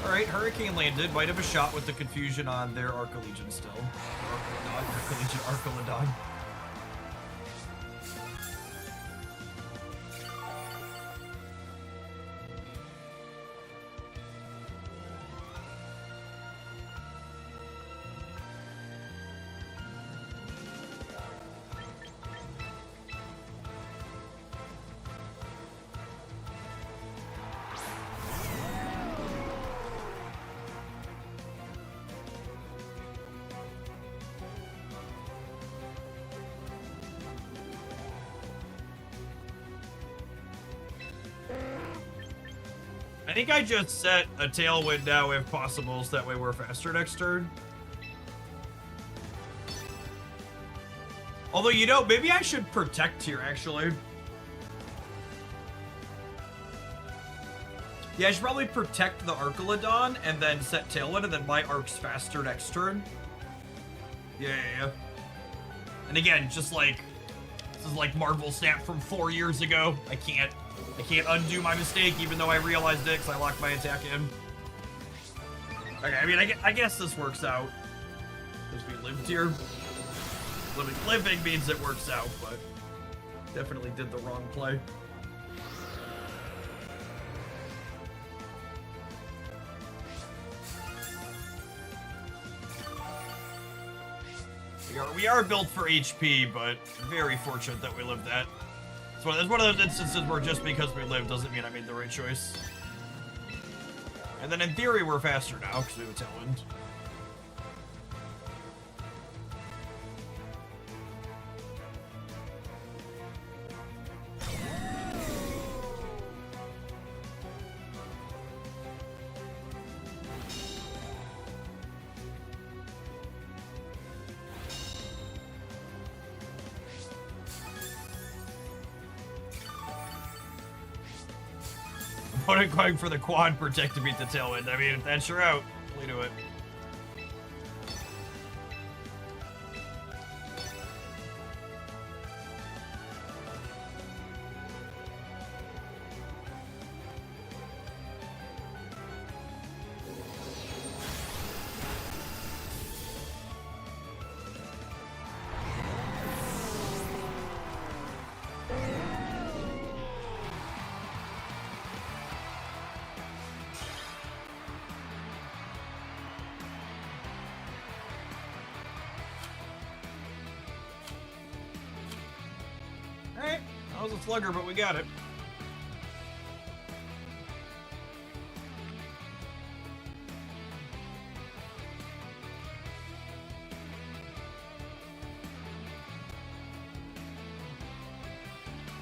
Alright, Hurricane landed. Might have a shot with the confusion on their Archlegion still. Archlegion. I think I just set a tailwind now if possible, so that way we're faster next turn. Although, you know, maybe I should protect here, actually. Yeah, I should probably protect the Archelodon and then set tailwind, and then my Arc's faster next turn. Yeah. And again, just like, this is like Marvel Snap from 4 years ago. I can't undo my mistake, even though I realized it, because I locked my attack in. Okay, I mean, I guess this works out. Because we lived here. Living means it works out, but definitely did the wrong play. We are built for HP, but very fortunate that we lived that. It's one of those instances where just because we live doesn't mean I made the right choice. And then in theory, we're faster now because we have a tailwind. Opponent going for the quad protect to beat the tailwind. I mean, if that's your out, play to it. Alright, that was a slugger, but we got it.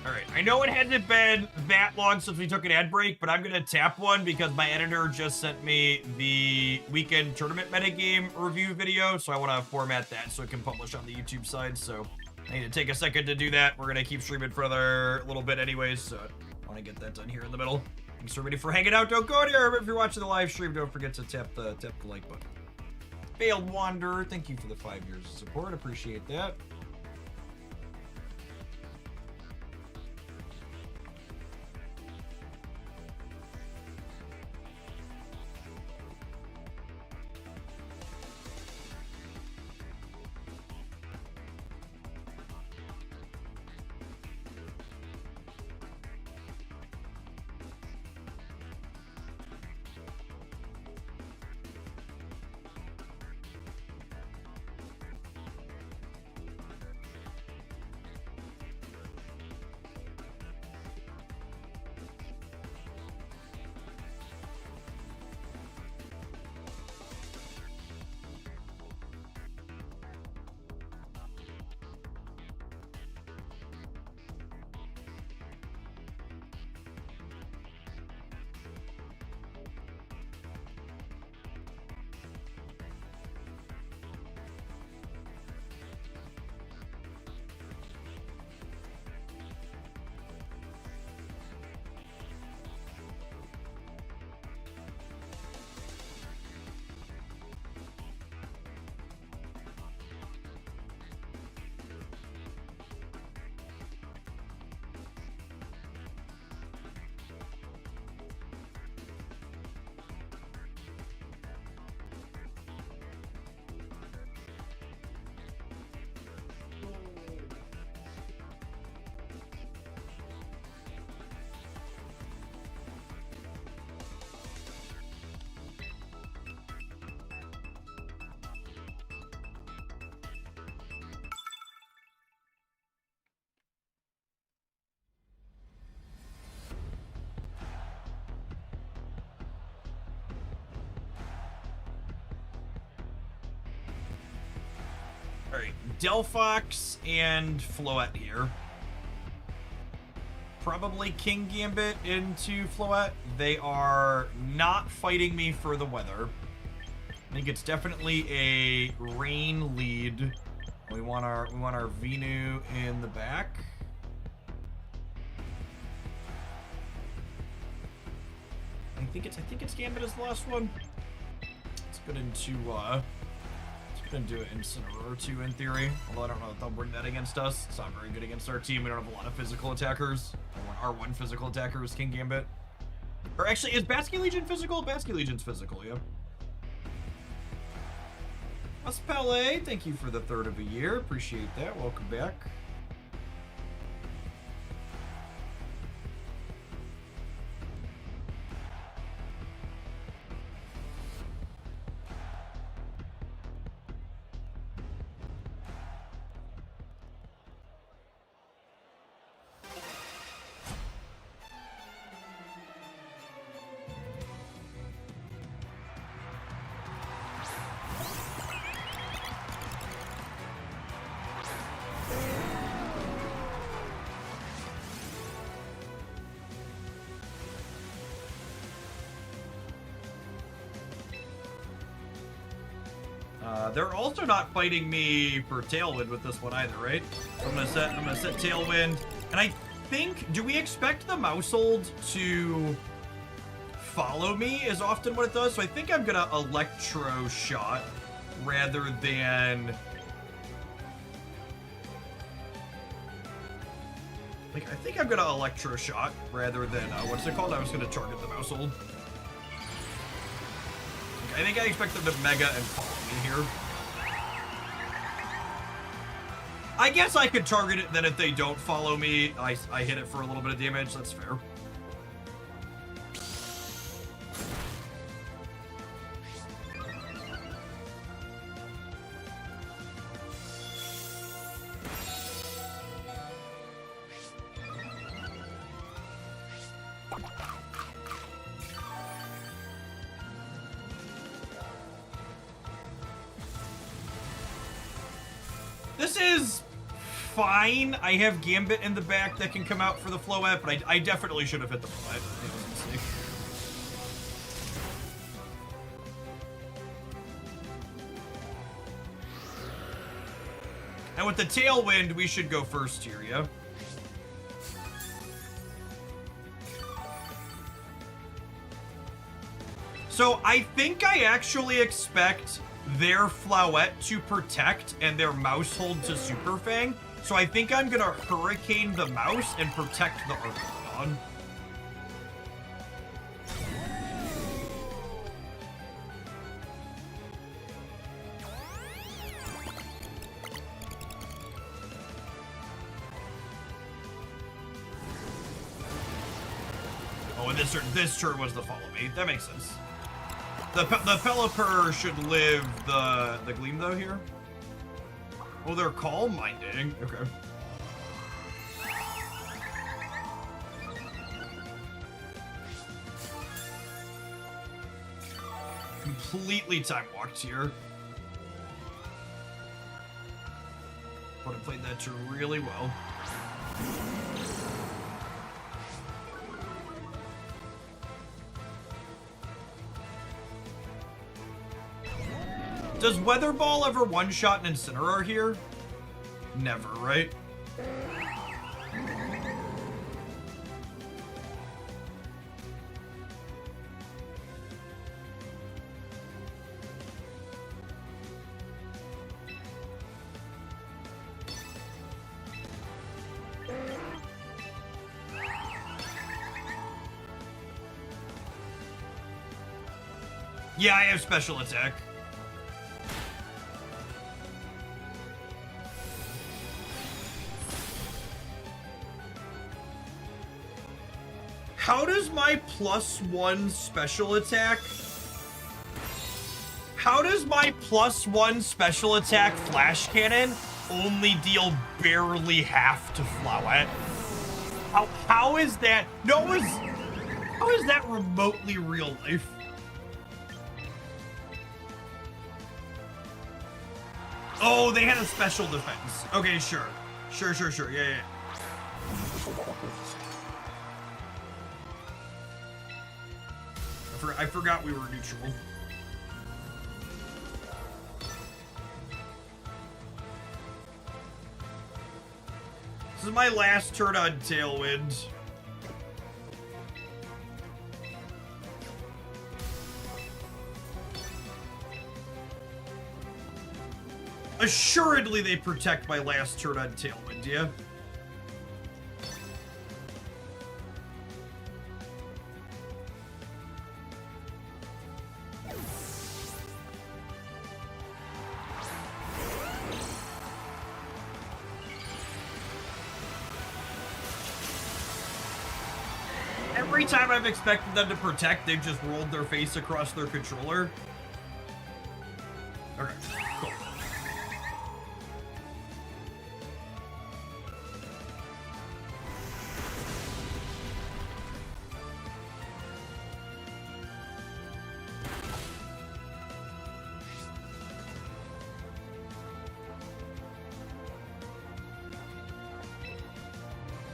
Alright, I know it hasn't been that long since we took an ad break, but I'm going to tap one because my editor just sent me the weekend tournament metagame review video, so I want to format that so it can publish on the YouTube side, so I need to take a second to do that. We're going to keep streaming for another little bit anyways, so I want to get that done here in the middle. Thanks everybody for hanging out. Don't go anywhere. If you're watching the live stream, don't forget to tap the like button. Failed Wanderer, thank you for the 5 years of support. Appreciate that. Alright, Delphox and Floette here. Probably King Gambit into Floette. They are not fighting me for the weather. I think it's definitely a rain lead. We want our Venu in the back. I think it's Gambit as the last one. Let's get into it Incineroar 2 in theory. Although I don't know if they'll bring that against us. It's not very good against our team. We don't have a lot of physical attackers. Our one physical attacker is King Gambit. Or actually, is Basky Legion physical? Basky Legion's physical, yeah. Masterball, thank you for the 3rd of a year. Appreciate that. Welcome back. They're also not fighting me for Tailwind with this one either, right? So I'm gonna set Tailwind, and I think, do we expect the Mousehold to follow me is often what it does? So I think I'm gonna Electro Shot rather than, like, I think I'm gonna Electro Shot rather than what's it called? I was gonna target the Mousehold. I think I expect them to Mega and follow me here. I guess I could target it, then if they don't follow me, I hit it for a little bit of damage. That's fair. This is fine. I have Gambit in the back that can come out for the Floette, but I definitely should have hit the Floette. It was a mistake. And with the Tailwind, we should go first here, yeah? So I think I actually expect their Floette to protect and their Mousehold to Super Fang. So I think I'm gonna Hurricane the Mouse and protect the Arcanine. Oh, and this turn was the follow me. That makes sense. The Pelipper should live the Gleam though here. Oh, they're Calm Minding. Okay. Completely time walked here. Would have played that turn really well. Does Weather Ball ever one-shot an Incineroar here? Never, right? Yeah, I have special attack. How does my +1 special attack... How does my +1 special attack Flash Cannon only deal barely half to Floette? How is that... No, how is that remotely real life? Oh, they had a special defense. Okay, sure. Sure. Yeah. I forgot we were neutral. This is my last turn on Tailwind. Assuredly, they protect my last turn on Tailwind, yeah? Every time I've expected them to protect, they've just rolled their face across their controller. Okay, cool.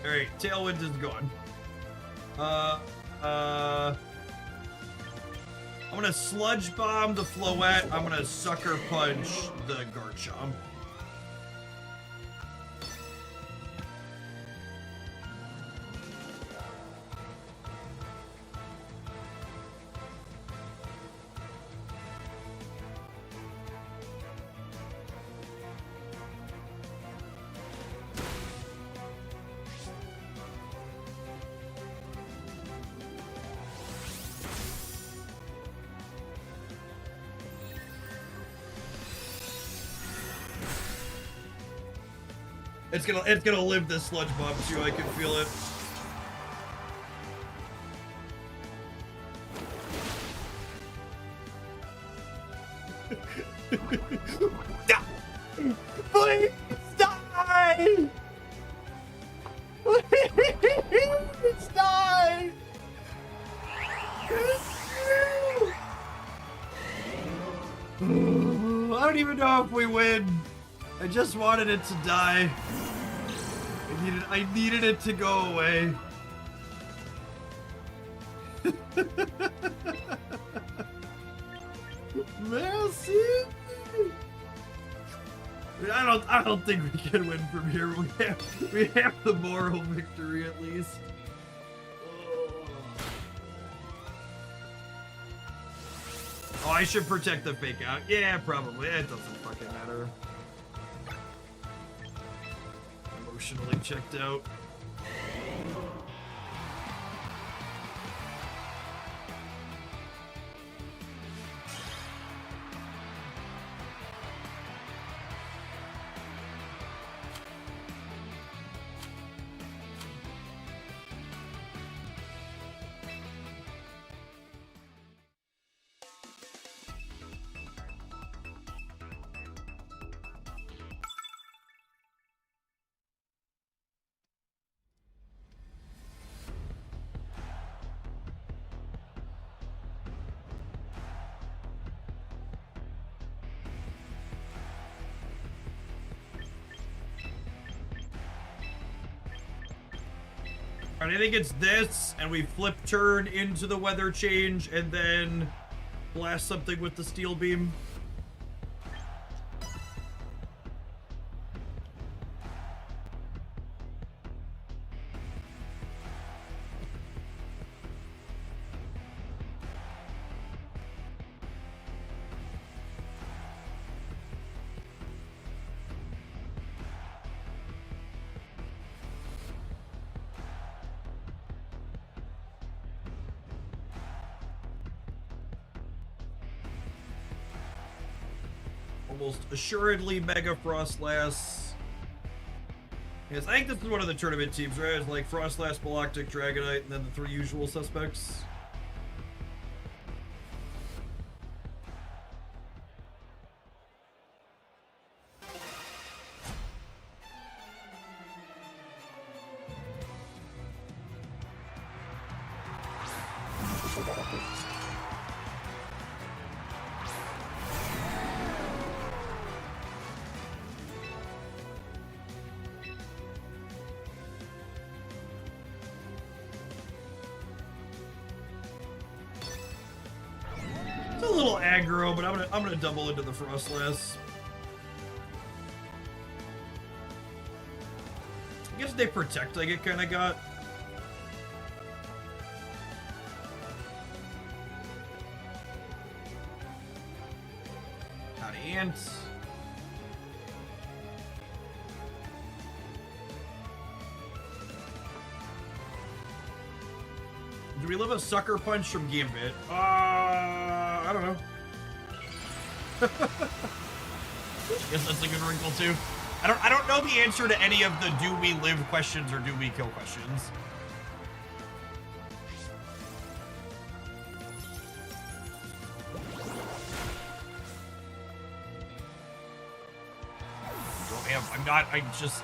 Alright, Tailwind is gone. I'm gonna Sludge Bomb the Floette. I'm gonna Sucker Punch the Garchomp. It's gonna live this Sludge Bomb too, I can feel it. Please die! Please die! I don't even know if we win. I just wanted it to die. I needed it to go away. Merci. I don't think we can win from here. We have the moral victory at least. Oh, I should protect the fake out. Yeah, probably. It doesn't fucking matter. Emotionally checked out. Alright, I think it's this, and we flip turn into the weather change, and then blast something with the steel beam. Almost assuredly Mega Frostlass. Yes, I think this is one of the tournament teams, right? It's like Frostlass, Baloctic, Dragonite, and then the 3 usual suspects. aggro, but I'm gonna double into the Frostlass. I guess they protect, I get kinda got. Howdy, ants. Do we live a sucker punch from Gambit? I don't know. Guess that's a good wrinkle too. I don't know the answer to any of the do we live questions or do we kill questions.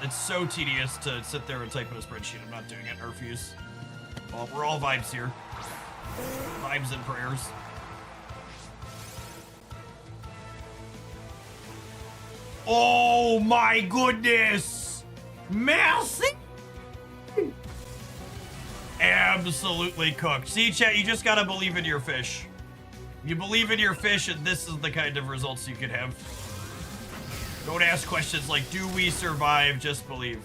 It's so tedious to sit there and type in a spreadsheet. I'm not doing it. I refuse. Well, we're all vibes here. Vibes and prayers. Oh my goodness! Merci! Absolutely cooked. See, chat, you just gotta believe in your fish. You believe in your fish, and this is the kind of results you could have. Don't ask questions like, do we survive? Just believe.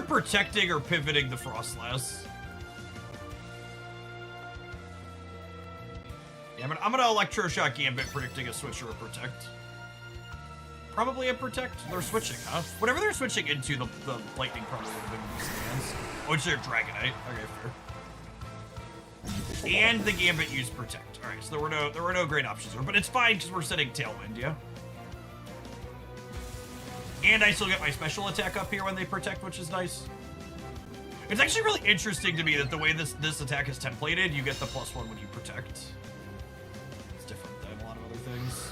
Protecting or pivoting the Frostlass. Yeah, I'm gonna Electroshock Gambit, predicting a switch or a protect. Probably a protect. They're switching, huh? Whatever they're switching into, the lightning probably would have been these hands. Oh, it's their Dragonite. Okay, fair. And the Gambit used protect. All right, so there were no great options there, but it's fine because we're setting Tailwind, yeah. And I still get my special attack up here when they protect, which is nice. It's actually really interesting to me that the way this attack is templated, you get the +1 when you protect. It's different than a lot of other things.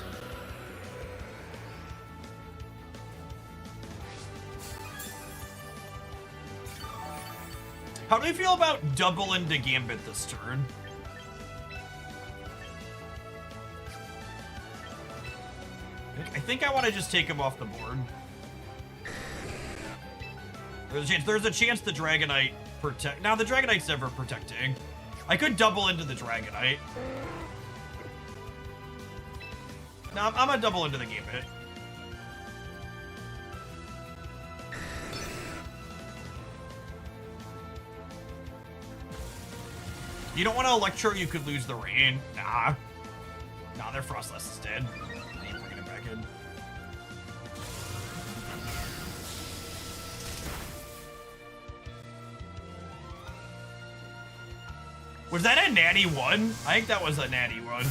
How do you feel about double into Gambit this turn? I think I want to just take him off the board. There's a chance the Dragonite protect. Now the Dragonite's never protecting. I could double into the Dragonite. No, I'm gonna double into the Gambit. You don't want to Electro, you could lose the rain. Nah, their Frostlass is dead. I ain't bringing it back in. Was that a natty 1? I think that was a natty 1.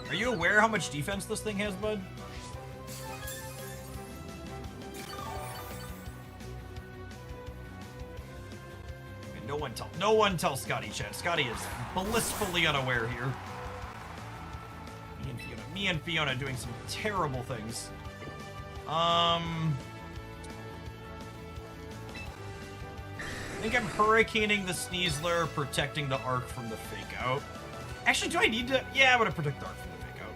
Are you aware how much defense this thing has, bud? No one tell Scotty, chat. Scotty is blissfully unaware here. Me and Fiona doing some terrible things. I think I'm hurricaning the Sneasler, protecting the Arc from the fake out. Actually, do I need to? Yeah, I'm gonna protect the Arc from the fake out.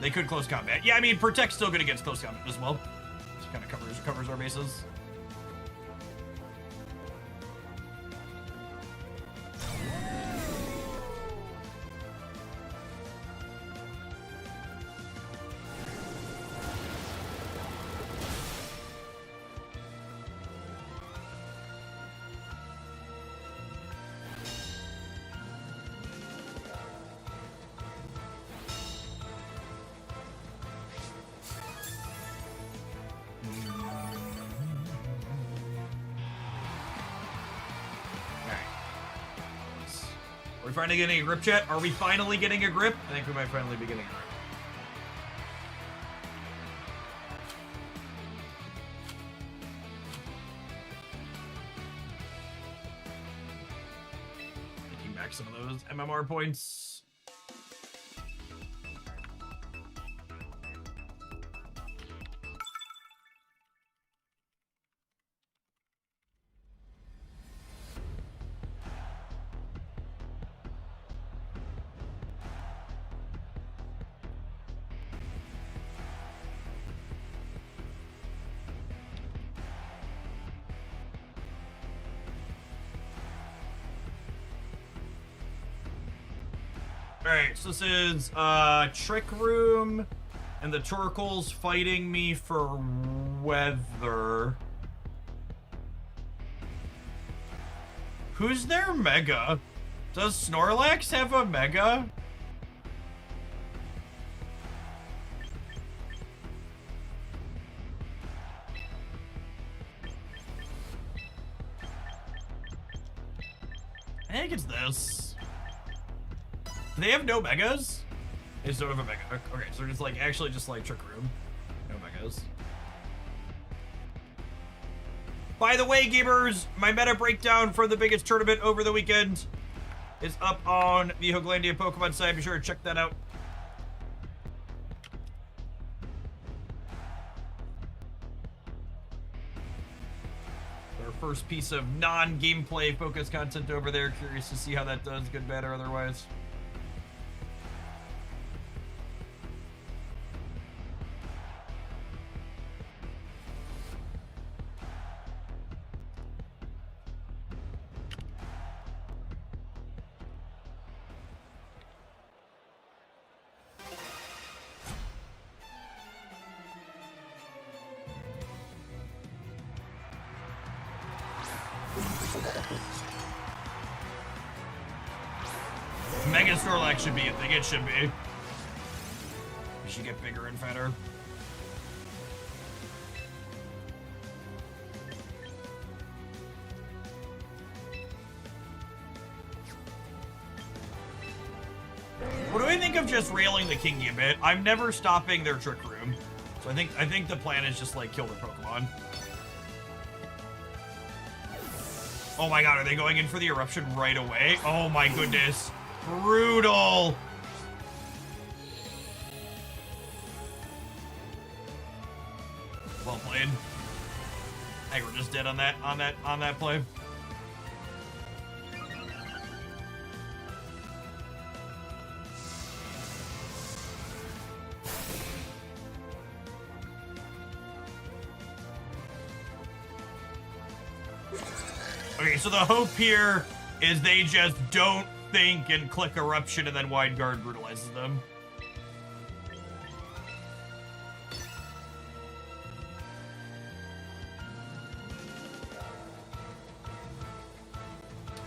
They could close combat. Yeah, I mean, protect's still good against close combat as well. Just kind of covers our bases. we finally getting a grip, chat? Are we finally getting a grip? I think we might finally be getting a grip. Taking back some of those MMR points. Alright, so this is Trick Room and the Torkles fighting me for weather. Who's their Mega? Does Snorlax have a Mega? I think it's this. They have no Megas? They just don't have a Mega. Okay, so they're just like, actually just like Trick Room. No Megas. By the way, gamers, my meta breakdown for the biggest tournament over the weekend is up on the Hooglandia Pokemon site. Be sure to check that out. Our first piece of non-gameplay focused content over there. Curious to see how that does, good, bad, or otherwise. Mega Snorlax should be a thing. It should be. We should get bigger and fatter. What do I think of just railing the King Gambit? I'm never stopping their Trick Room. So I think the plan is just like kill their Pokemon. Oh my god, are they going in for the eruption right away? Oh my goodness. Brutal. Well played. I think we're just dead on that play. Okay, so the hope here is they just don't think and click Eruption and then Wide Guard brutalizes them.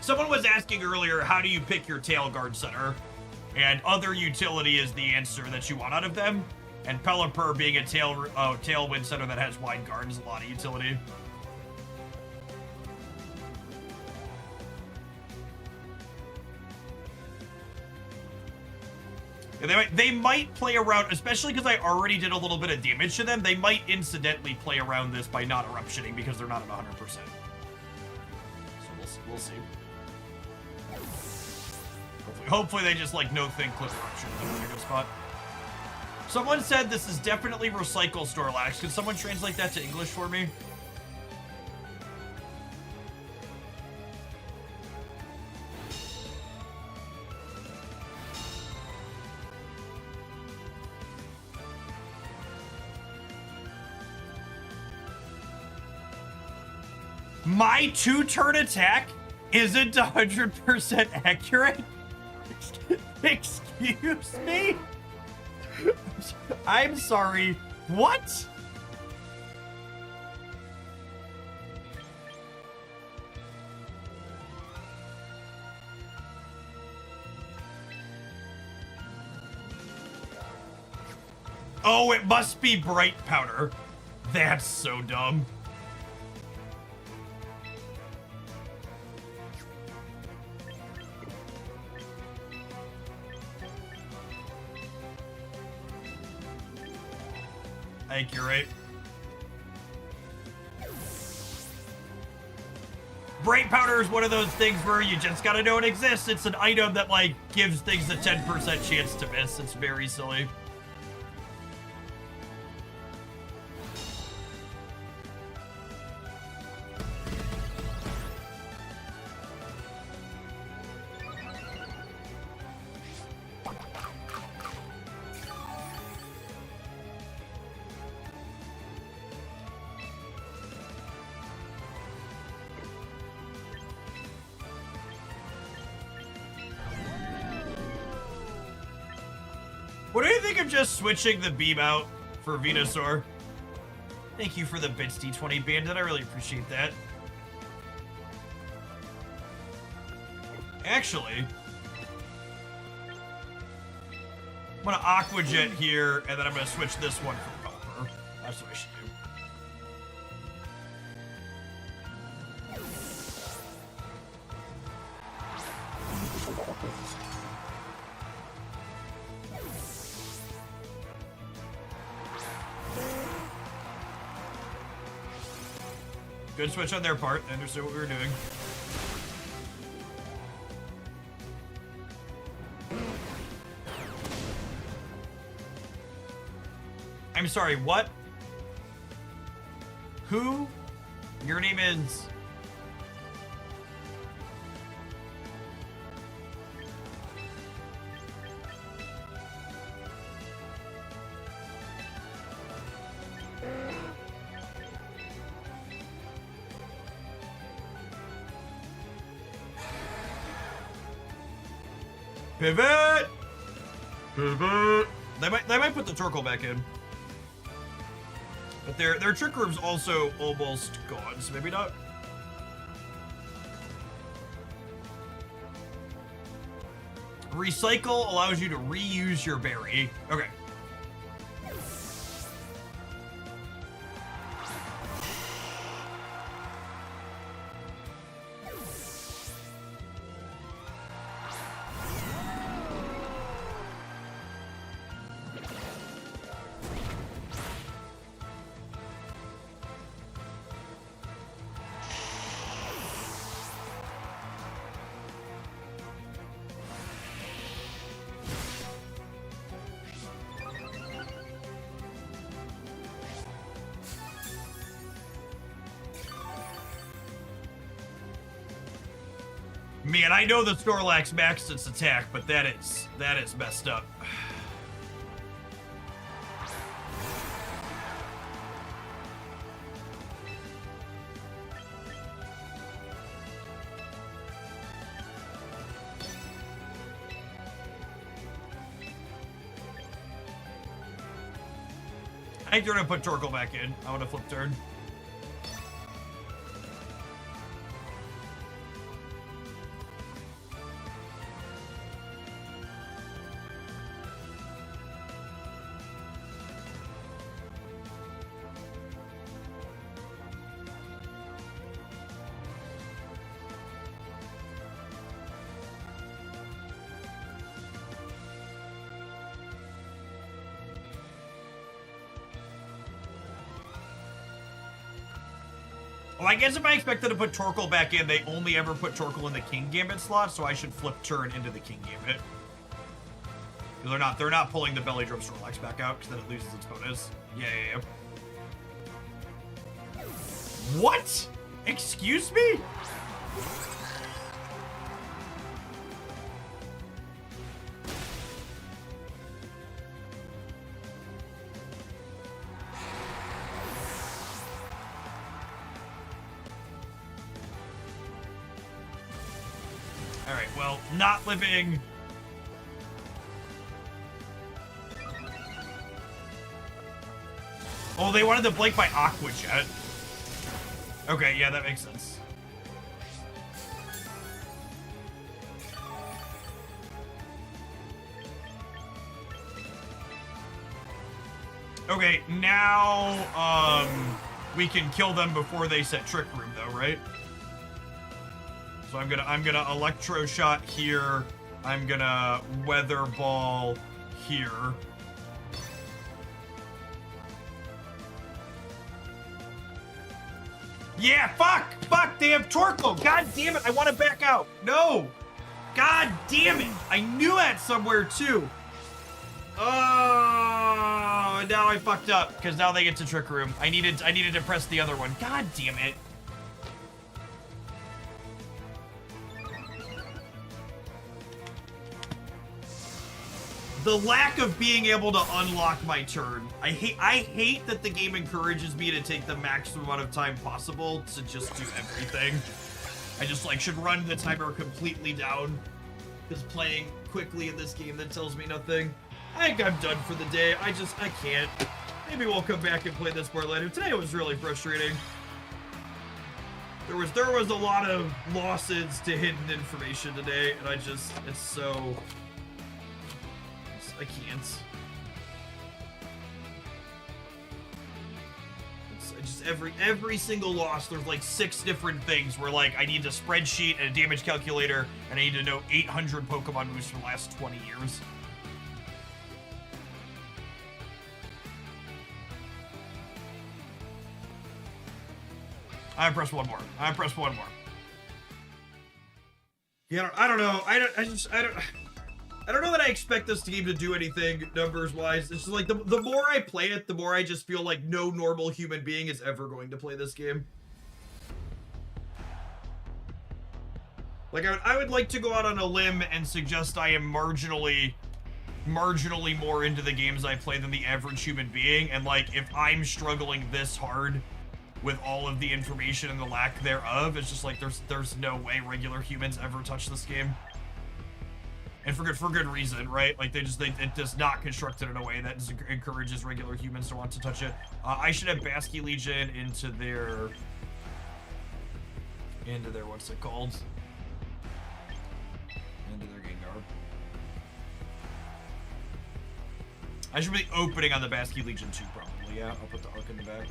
Someone was asking earlier, how do you pick your Tail Guard center? And other utility is the answer that you want out of them. And Pelipper being a Tailwind center that has Wide Guard is a lot of utility. Yeah, they might play around, especially because I already did a little bit of damage to them. They might incidentally play around this by not eruptioning because they're not at 100%. So we'll see. Hopefully they just like no thing clip eruption. That's a good spot. Someone said this is definitely recycle Snorlax. Could someone translate that to English for me? My 2-turn attack isn't 100% accurate? Excuse me? I'm sorry. What? Oh, it must be bright powder. That's so dumb. I think you're right. Brain powder is one of those things where you just gotta know it exists. It's an item that, like, gives things a 10% chance to miss. It's very silly. What do you think of just switching the beam out for Venusaur? Thank you for the bits, D20 Bandit. I really appreciate that. Actually, I'm gonna Aqua Jet here, and then I'm gonna switch this one for Copper. That's what I should do. Good switch on their part. I understood what we were doing. I'm sorry, what? Who? Your name is... Pivot! Pivot! They might put the Torkoal back in. But their Trick Room's also almost gone, so maybe not. Recycle allows you to reuse your berry. Okay. Man, I know the Snorlax maxed its attack, but that is messed up. I think they're gonna put Torkoal back in. I want to flip turn. Well, I guess if I expected to put Torkoal back in, they only ever put Torkoal in the King Gambit slot, so I should flip turn into the King Gambit. Because they're not pulling the Belly Drum Snorlax back out, because then it loses its bonus. Yeah. What? Excuse me? Alright, well, not living... Oh, they wanted to blink my Aqua Jet. Okay, yeah, that makes sense. Okay, now, we can kill them before they set Trick Room, though, right? So I'm gonna Electro Shot here. I'm gonna Weather Ball here. Yeah, fuck! Fuck, they have Torko! God damn it, I want to back out! No! God damn it! I knew that somewhere too! Oh, now I fucked up, because now they get to Trick Room. I needed to press the other one. God damn it. The lack of being able to unlock my turn. I hate that the game encourages me to take the maximum amount of time possible to just do everything. I just like should run the timer completely down. Because playing quickly in this game that tells me nothing. I think I'm done for the day. I can't. Maybe we'll come back and play this more later. Today was really frustrating. There was a lot of losses to hidden information today, and it's so... I can't. It's just every single loss, there's like 6 different things where like I need a spreadsheet and a damage calculator, and I need to know 800 Pokemon moves from the last 20 years. I press one more. I press one more. Yeah, I don't know. I don't know that I expect this game to do anything numbers-wise. It's just like the more I play it, the more I just feel like no normal human being is ever going to play this game. Like I would like to go out on a limb and suggest I am marginally more into the games I play than the average human being, and like if I'm struggling this hard with all of the information and the lack thereof, it's just like there's no way regular humans ever touch this game. And for good reason, right? Like it does not construct it in a way that encourages regular humans to want to touch it. I should have Basky Legion into their what's it called? Into their Gengar. I should be opening on the Basky Legion too, probably. Yeah, I'll put the Arc in the back.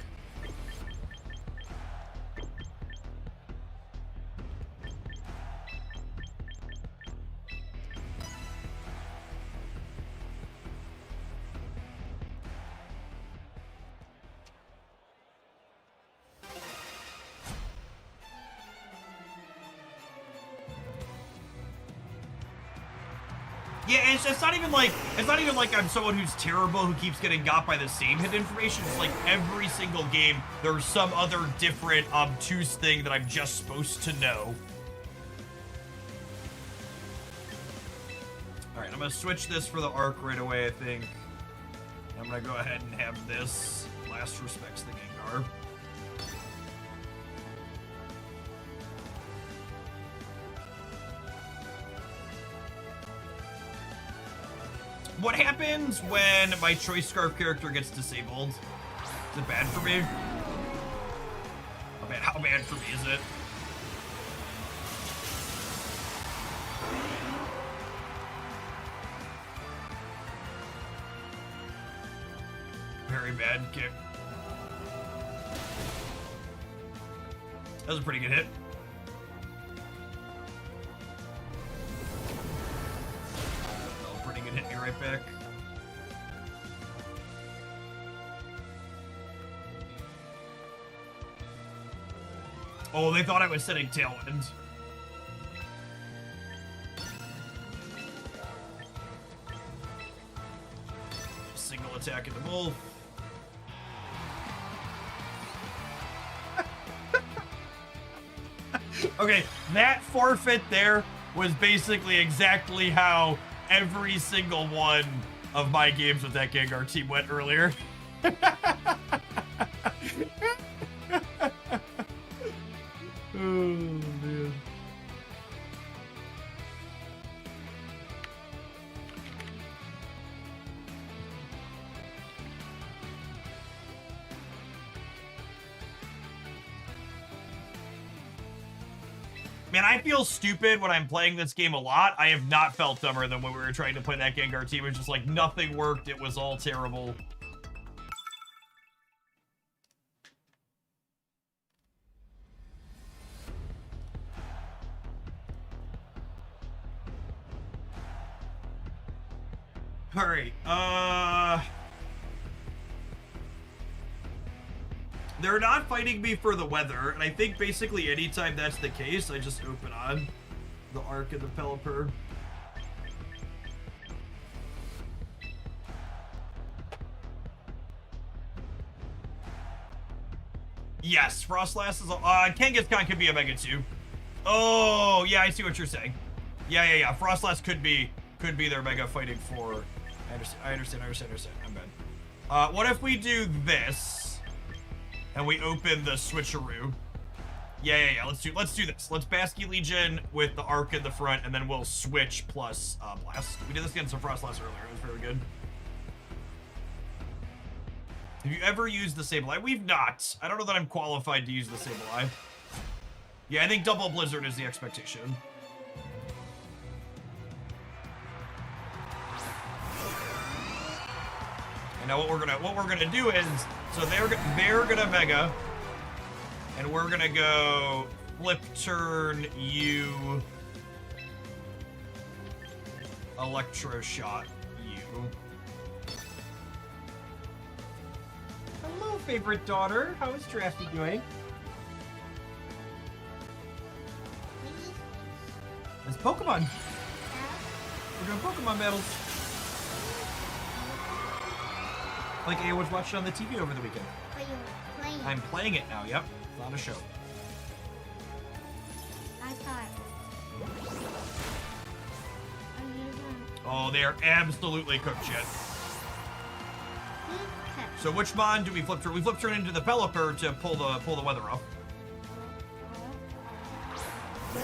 Yeah, it's not even like I'm someone who's terrible who keeps getting got by the same hidden information. It's like every single game there's some other different obtuse thing that I'm just supposed to know. Alright, I'm gonna switch this for the Arc right away, I think. I'm gonna go ahead and have this last respects the Gengar. What happens when my Choice Scarf character gets disabled? Is it bad for me? How bad for me is it? Very bad kick. That was a pretty good hit. Hit me right back. Oh, they thought I was setting Tailwind. Single attack into both. Okay, that forfeit there was basically exactly how every single one of my games with that Gengar team went earlier. Oh, man. Man, I feel stupid when I'm playing this game a lot. I have not felt dumber than when we were trying to play that Gengar team. It was just like nothing worked. It was all terrible. All right. They're not fighting me for the weather, and I think basically anytime that's the case, I just open on the Arc and the Pelipper. Yes, Frostlass is... Kangaskhan could be a Mega 2. Oh, yeah, I see what you're saying. Yeah. Frostlass could be their Mega fighting for... I understand. I'm bad. What if we do this, and we open the switcheroo? Yeah. Let's do this. Let's Basky Legion with the Arc in the front, and then we'll switch plus Blast. We did this against some Frostlass earlier. It was very good. Have you ever used the Sableye? We've not. I don't know that I'm qualified to use the Sableye. Yeah, I think Double Blizzard is the expectation. And now what we're gonna do is, so they're gonna Mega, and we're gonna go flip turn you, Electro Shot you. Hello, favorite daughter. How is Drafty doing? It's Pokemon. We're doing Pokemon battles. Like I was watching on the TV over the weekend. But you're playing. I'm playing it now, yep. It's on a show. I thought. Oh, they are absolutely cooked yet. So which Mon do we flip turn? We flip turn into the Pelipper to pull the weather off. Is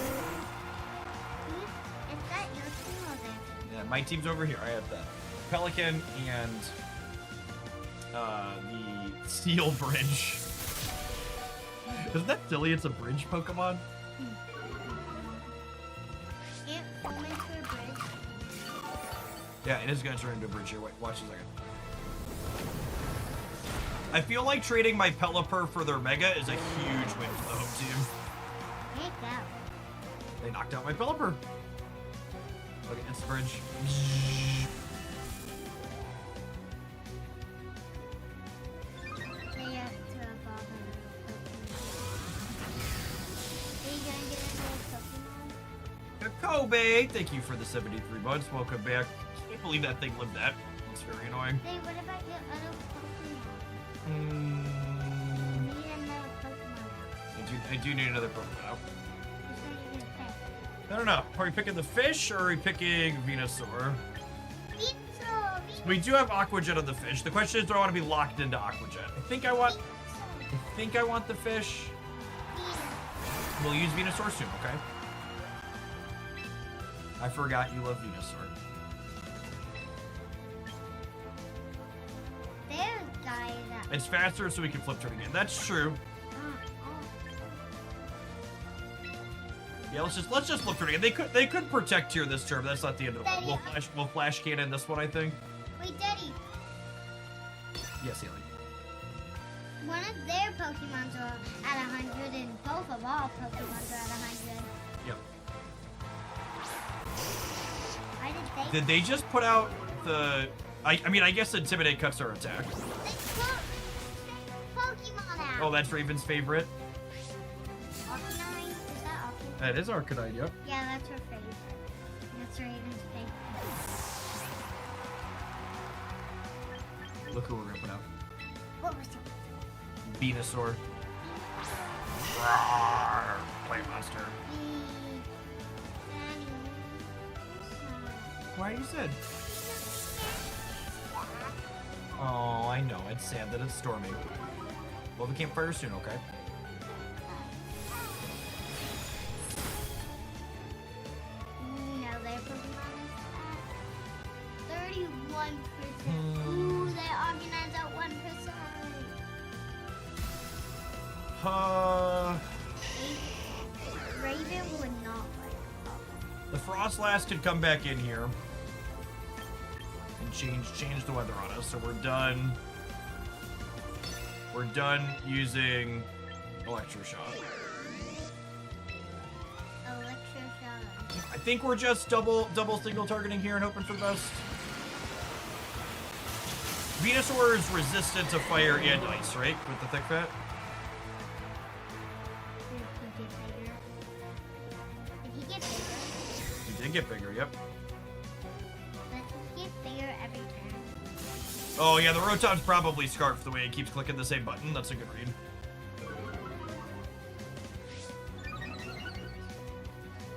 that your team or their team? Yeah, my team's over here. I have the Pelican and the Steel Bridge. Isn't that silly? It's a bridge Pokemon. It went into a bridge. Yeah, it is gonna turn into a bridge here. Wait, watch a second. I feel like trading my Pelipper for their Mega is a huge win for the home team. Take that. They knocked out my Pelipper. Okay, it's the bridge. They have to evolve a little Pokemon. Are you gonna get a little Pokemon? Kobe, thank you for the 73 months. Welcome back. Can't believe that thing lived that. It's very annoying. Hey, what about your other Pokemon? Mm, You need another Pokemon. I do need another Pokemon now. Which one are you gonna pick? I don't know. Are we picking the fish or are we picking Venusaur? Venusaur! We do have Aqua Jet on the fish. The question is, do I want to be locked into Aqua Jet? I think I want the fish. We'll use Venusaur soon, okay? I forgot you love Venusaur. There's guys that. It's faster, so we can flip turn again. That's true. Yeah, let's just flip turn again. They could protect here this turn. But that's not the end of the world. We'll flash cannon this one, I think. Wait, Daddy. Yes, Haley. One of their Pokemons are at 100, and both of our Pokemons are at 100. Yep. Why did they? Did they just put out the? I mean, I guess Intimidate cuts our attack. They put Pokemon out. Oh, that's Raven's favorite. Arcanine? Is that Arcanine? That is Arcanine, yep. Yeah, that's her favorite. That's Raven's favorite. Look who we're gonna put out. What was it? Venusaur. Rawr, play monster. Why are you sad? Oh, I know. It's sad that it's storming. Well, we can't fire soon, okay? No, their Pokemon is at 31%. Ooh, their Arcanines at 1%. Raven would not like The Frostlass could come back in here and change the weather on us. So we're done. We're done using Electroshock. Electroshock. I think we're just double single targeting here and hoping for the best. Venusaur is resistant to fire and ice, right? With the thick fat. They get bigger, yep. But they get bigger every turn. Oh yeah, the Rotom's probably Scarf the way it keeps clicking the same button. That's a good read.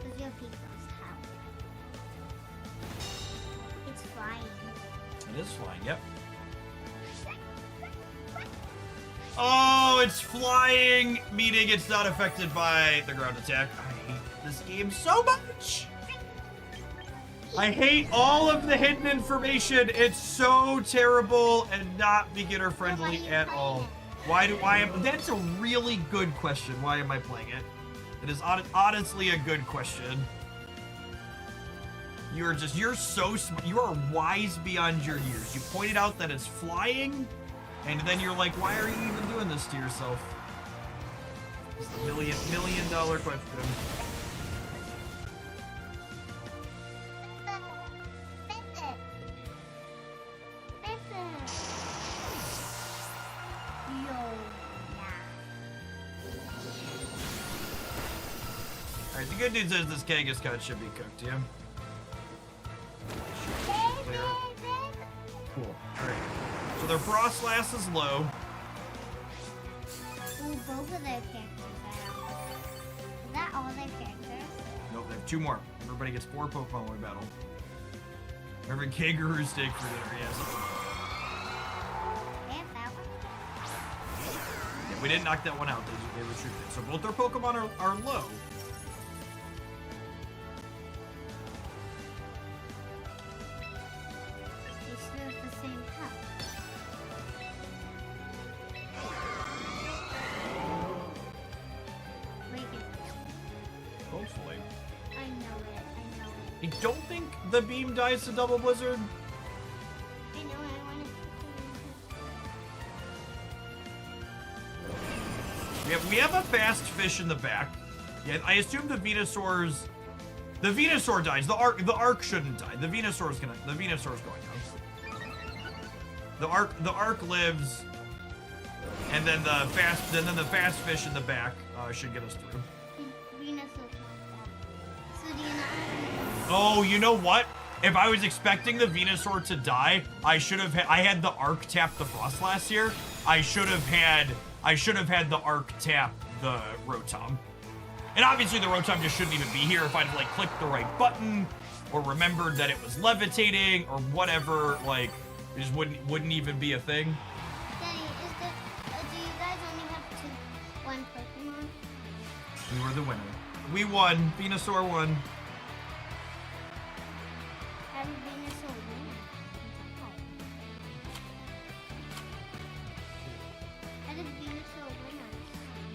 Because your feet lost how. It's flying. It is flying, yep. Oh, it's flying, meaning it's not affected by the ground attack. I hate this game so much. I hate all of the hidden information. It's so terrible and not beginner friendly at all. That's a really good question. Why am I playing it? It is honestly a good question. You're so smart. You are wise beyond your years. You pointed out that it's flying, and then you're like, why are you even doing this to yourself? It's a million dollar question. Alright, the good news is this Kangaskhan should be cooked, yeah? Cool. Alright. So their Frostlass is low. Ooh, both of their characters are out. Is that all their characters? Nope, they have 2 more. Everybody gets 4 Pokemon when we battle. Every kangaroo steak for dinner, yes. They have that one? Yeah, we didn't knock that one out. They retreated. So both their Pokemon are low. They still have the same cup. Hopefully. I know it. I don't think the beam dies to Double Blizzard. I know it. I want to. We have a fast fish in the back. Yeah, I assume the Venusaur dies. The Arc shouldn't die. The Venusaur's going down. The Arc lives, and then the fast fish in the back should get us through. So do you not? Oh, you know what? If I was expecting the Venusaur to die, I had the Arc tap the Frostlass here. I should have had the Arc tap the Rotom. And obviously the Rotom just shouldn't even be here if I'd like clicked the right button or remembered that it was levitating or whatever, like it just wouldn't even be a thing. Daddy, do you guys only have one Pokemon? We were the winner. We won. Venusaur won. How did Venusaur win? How did Venusaur win us?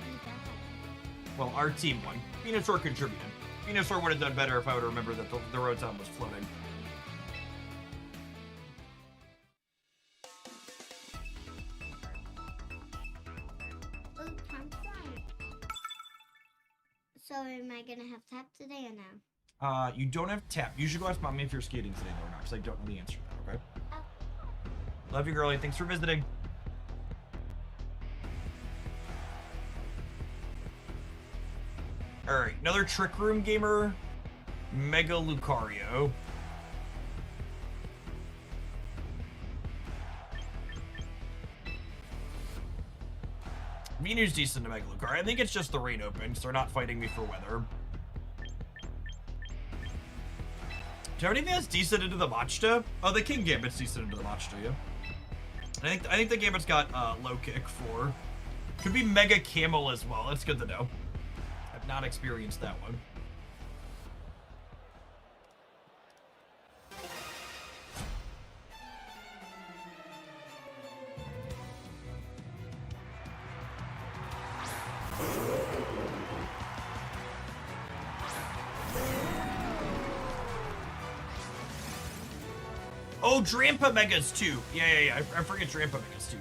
He died. Well, our team won. Venusaur contributed. Venusaur would have done better if I would have remembered that the Rotom was floating. Oh, time's flying. So am I gonna have tap today or no? You don't have tap. You should go ask mommy if you're skating today or not, because I don't know the answer to that, okay? Oh. Love you, girlie. Thanks for visiting. Alright, another Trick Room gamer. Mega Lucario. Venu's decent to Mega Lucario. I think it's just the rain open, because they're not fighting me for weather. Do you have anything that's decent into the Machta? Oh, the King Gambit's decent into the Machta, yeah. I think the Gambit's got low kick for. Could be Mega Camel as well. That's good to know. I've not experienced that one. Oh, Drampa Megas too. Yeah. I forget Drampa Megas too.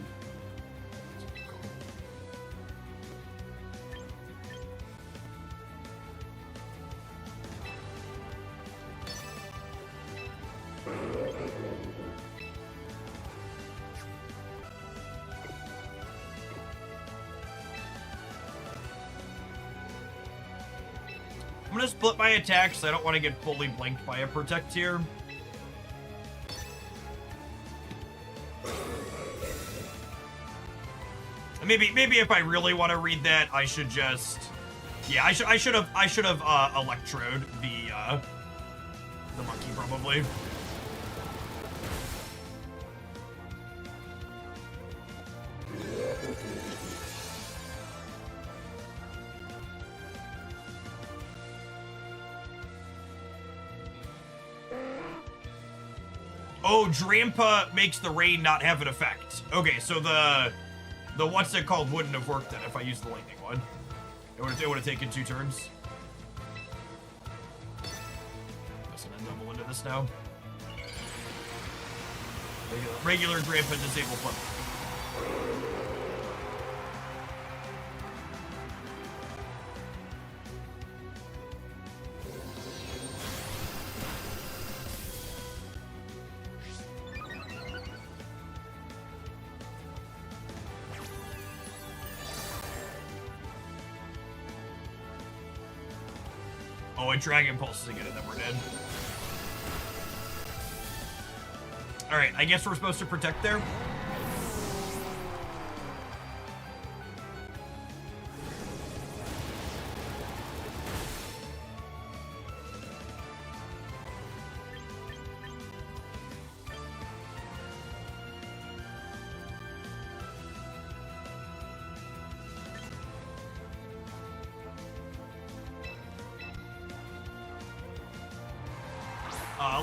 I'm gonna split my attacks. I don't want to get fully blanked by a protect here. Maybe if I really want to read that, I should just, yeah, I should have electrode the monkey probably. Oh, Drampa makes the rain not have an effect. Okay, so the what's it called wouldn't have worked then if I used the lightning one. It would have taken 2 turns. Listen, I'm double into this now. Regular Drampa disable flip. Oh, a Dragon Pulse is again, and then we're dead. Alright, I guess we're supposed to protect there.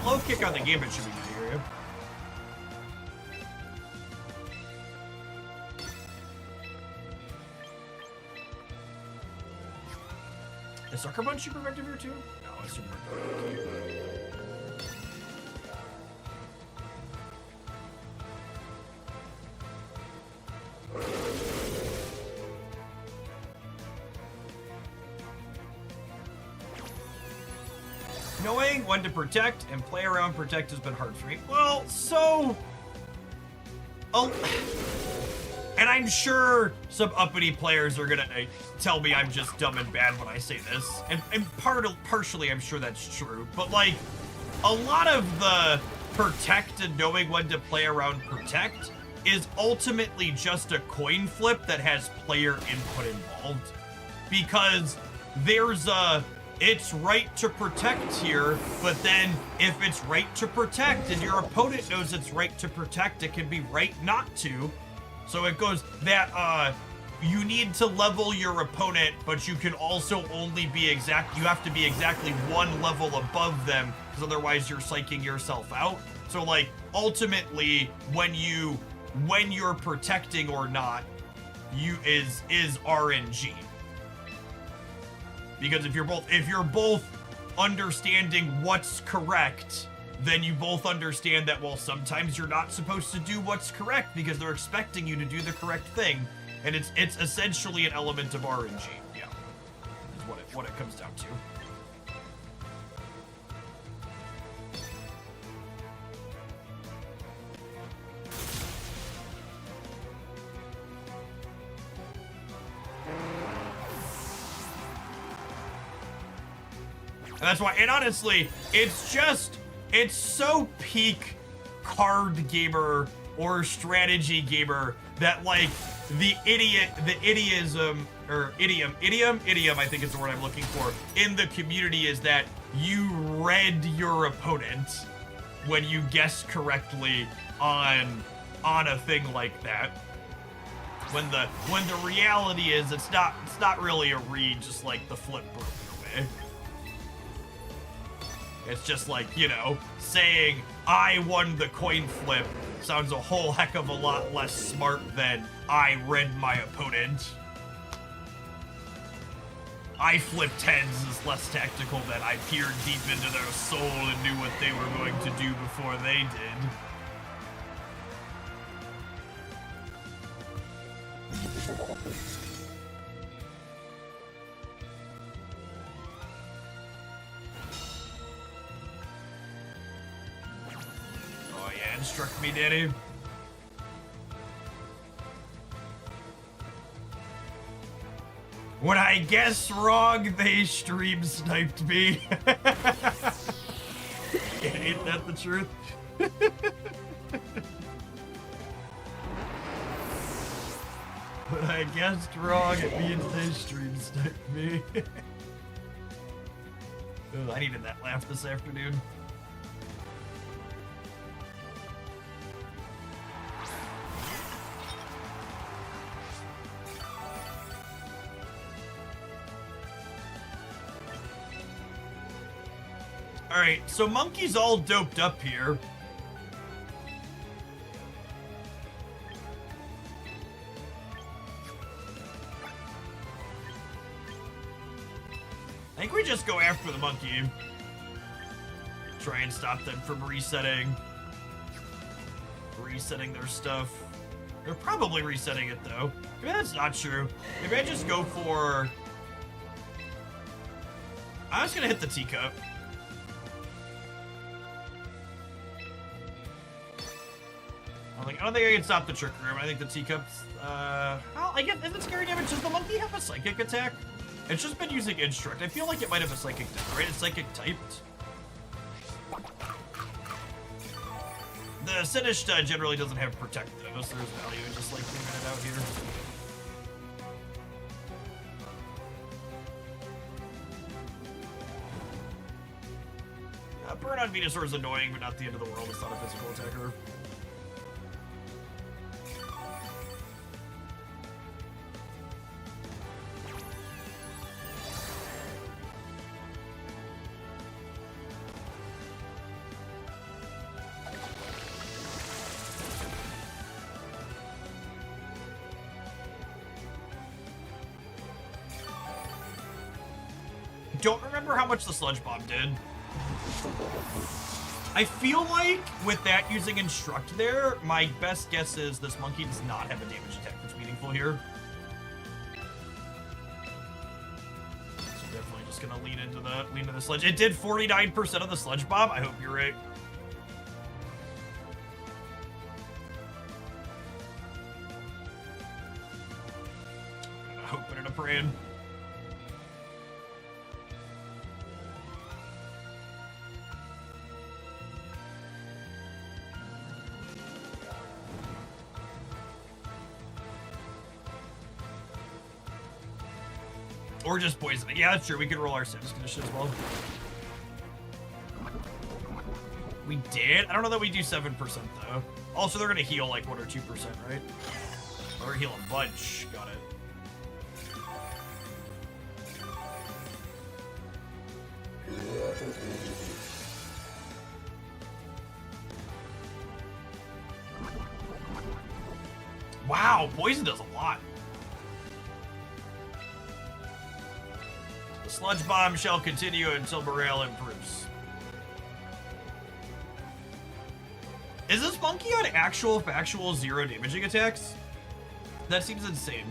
Low kick on the gambit should be good here. Is Sucker Punch super effective here too? No, it's super effective. Knowing when to protect and play around protect has been hard for me. Well, so... Oh... And I'm sure some uppity players are gonna tell me I'm just dumb and bad when I say this. And partially I'm sure that's true. But like, a lot of the protect and knowing when to play around protect is ultimately just a coin flip that has player input involved. Because there's a... It's right to protect here, but then if it's right to protect and your opponent knows it's right to protect, it can be right not to. So it goes that you need to level your opponent, but you can also only be you have to be exactly 1 level above them, because otherwise you're psyching yourself out. So like ultimately when you're protecting or not, is RNG. Because if you're both understanding what's correct, then you both understand that, well, sometimes you're not supposed to do what's correct because they're expecting you to do the correct thing. And it's essentially an element of RNG. Yeah. Is what it comes down to. And that's why, and honestly, it's so peak card gamer or strategy gamer that like idiom, I think is the word I'm looking for, in the community is that you read your opponent when you guess correctly on a thing like that. When the reality is it's not really a read, just like the flip broken away. It's just like, you know, saying I won the coin flip sounds a whole heck of a lot less smart than I read my opponent. I flipped heads is less tactical than I peered deep into their soul and knew what they were going to do before they did. Instruct me, Daddy. When I guessed wrong, they stream sniped me. Ain't that the truth? When I guessed wrong, it means they stream sniped me. Ugh, I needed that laugh this afternoon. Alright, so Monkey's all doped up here. I think we just go after the monkey. Try and stop them from resetting their stuff. They're probably resetting it though. Maybe that's not true. Maybe I just go for... I'm just gonna hit the teacup. I don't think I can stop the trick room. I think the teacups, well, I guess, is it scary damage? Does the monkey have a psychic attack? It's just been using instruct. I feel like it might have a psychic attack, right? It's psychic typed. The Sinishta generally doesn't have protect though, so there's value in just like leaving it out here. Burn on Venusaur is annoying, but not the end of the world. It's not a physical attacker. Don't remember how much the Sludge Bomb did. I feel like with that using Instruct there, my best guess is this monkey does not have a damage attack that's meaningful here. So definitely just gonna lean into the Sludge. It did 49% of the Sludge Bomb. I hope you're right. I'm hoping and a praying. Or just poisoning. Yeah, that's true. We could roll our Sims condition as well. We did? I don't know that we do 7% though. Also, they're gonna heal like 1 or 2%, right? Or heal a bunch. Got it. Wow, poison does a lot. The Sludge Bomb shall continue until morale improves. Is this monkey on actual factual 0 damaging attacks? That seems insane.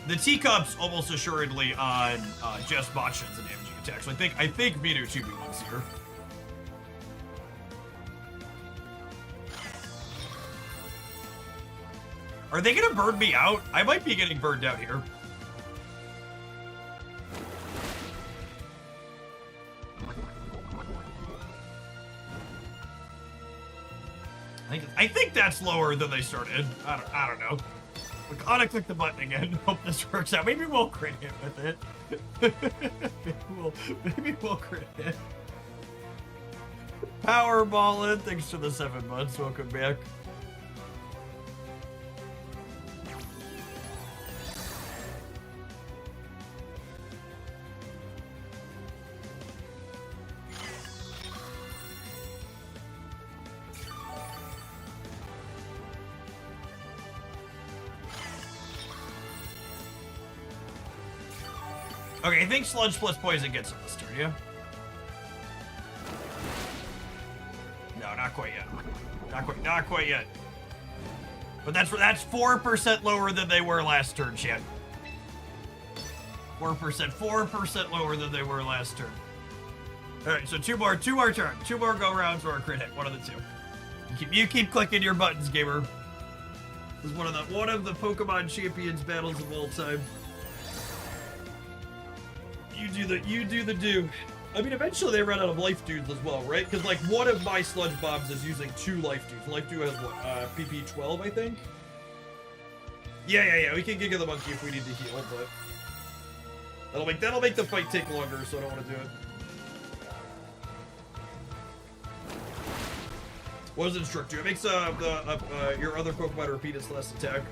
The teacup's almost assuredly on just botchins and damaging attacks. So I think Vito 2v1's here. Are they gonna burn me out? I might be getting burned out here. I think that's lower than they started. I don't know. We gotta click the button again. Hope this works out. Maybe we'll crit hit with it. maybe we'll crit hit. Powerballin'. Thanks for the 7 months. Welcome back. Okay, I think Sludge plus Poison gets him this turn, yeah? No, not quite yet. Not quite yet. But that's 4% lower than they were last turn, chat. 4% lower than they were last turn. All right, so two more turn. 2 more go rounds or a crit hit. One of the two. You keep clicking your buttons, gamer. This is one of the Pokemon Champions battles of all time. You do the do. I mean, eventually they run out of life dudes as well, right? Because like one of my sludge bombs is using 2 life dudes. Life dude has what? PP 12, I think. Yeah. We can Giga the Monkey if we need to heal, but that'll make the fight take longer, so I don't want to do it. What does Instruct do? It makes your other Pokemon repeat its last attack.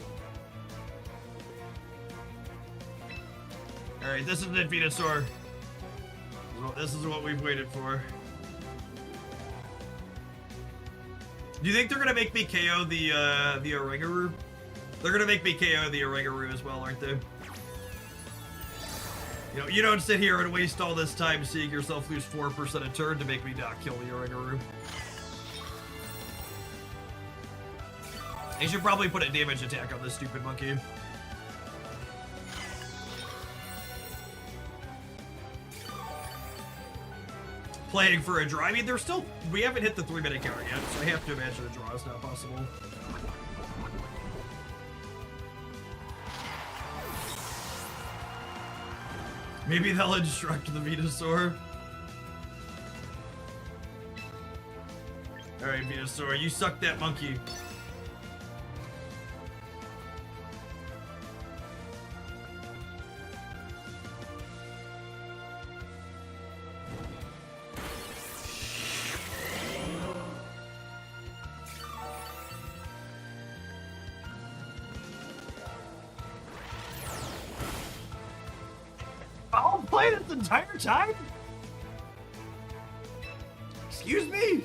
Alright, this is it, Venusaur. This is what we've waited for. Do you think they're gonna make me KO the Oranguru? They're gonna make me KO the Oranguru as well, aren't they? You know, you don't sit here and waste all this time seeing yourself lose 4% a turn to make me not kill the Oranguru. They should probably put a damage attack on this stupid monkey. Playing for a draw. I mean, we haven't hit the 3-minute counter yet, so I have to imagine a draw is not possible. Maybe they'll instruct the Venusaur. Alright, Venusaur, you suck that monkey. This entire time? Excuse me?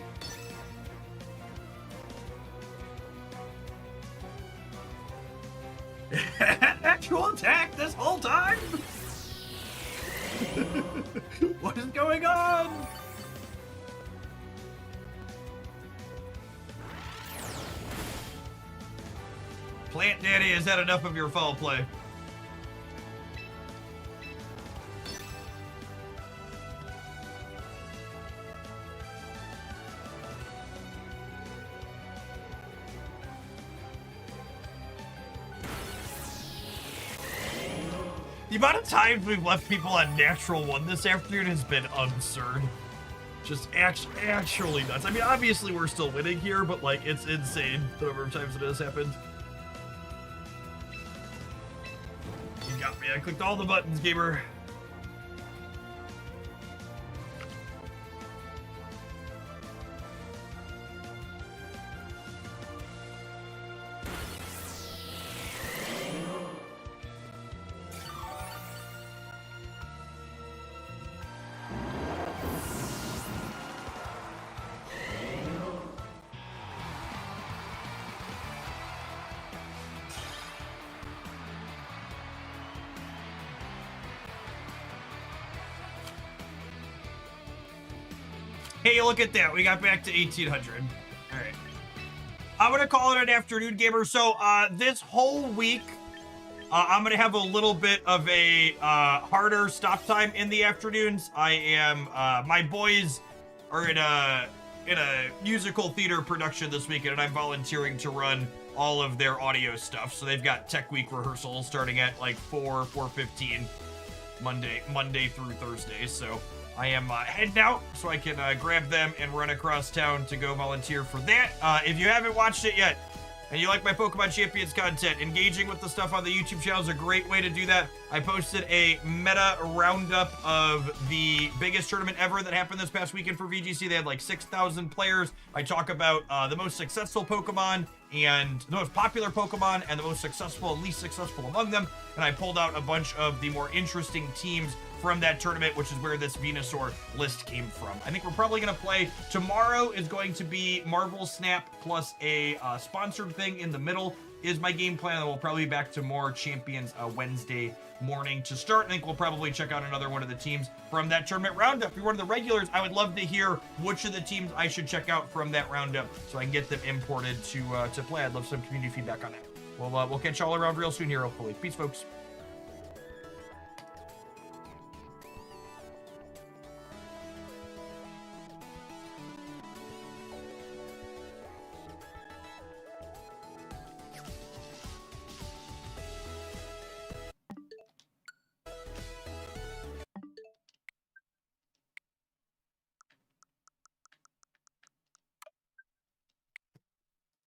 Actual attack this whole time? What is going on? Plant Daddy has had enough of your foul play. The amount of times we've left people on natural 1 this afternoon has been absurd. Just actually nuts. I mean, obviously we're still winning here, but like, it's insane the number of times it has happened. You got me. I clicked all the buttons, gamer. Hey, look at that. We got back to 1800. All right. I'm going to call it an afternoon, gamer. So this whole week, I'm going to have a little bit of a harder stop time in the afternoons. I am, my boys are in a musical theater production this weekend, and I'm volunteering to run all of their audio stuff. So they've got Tech Week rehearsals starting at like 4:15 Monday through Thursday. So I am heading out so I can grab them and run across town to go volunteer for that. If you haven't watched it yet and you like my Pokemon Champions content, engaging with the stuff on the YouTube channel is a great way to do that. I posted a meta roundup of the biggest tournament ever that happened this past weekend for VGC. They had like 6,000 players. I talk about the most successful Pokemon and the most popular Pokemon and the most successful and least successful among them. And I pulled out a bunch of the more interesting teams from that tournament, which is where this Venusaur list came from. I think we're probably going to play. Tomorrow is going to be Marvel Snap plus a sponsored thing in the middle is my game plan. And we'll probably be back to more Champions Wednesday morning to start. I think we'll probably check out another one of the teams from that tournament roundup. If you're one of the regulars, I would love to hear which of the teams I should check out from that roundup so I can get them imported to play. I'd love some community feedback on that. We'll catch y'all around real soon here, hopefully. Peace, folks.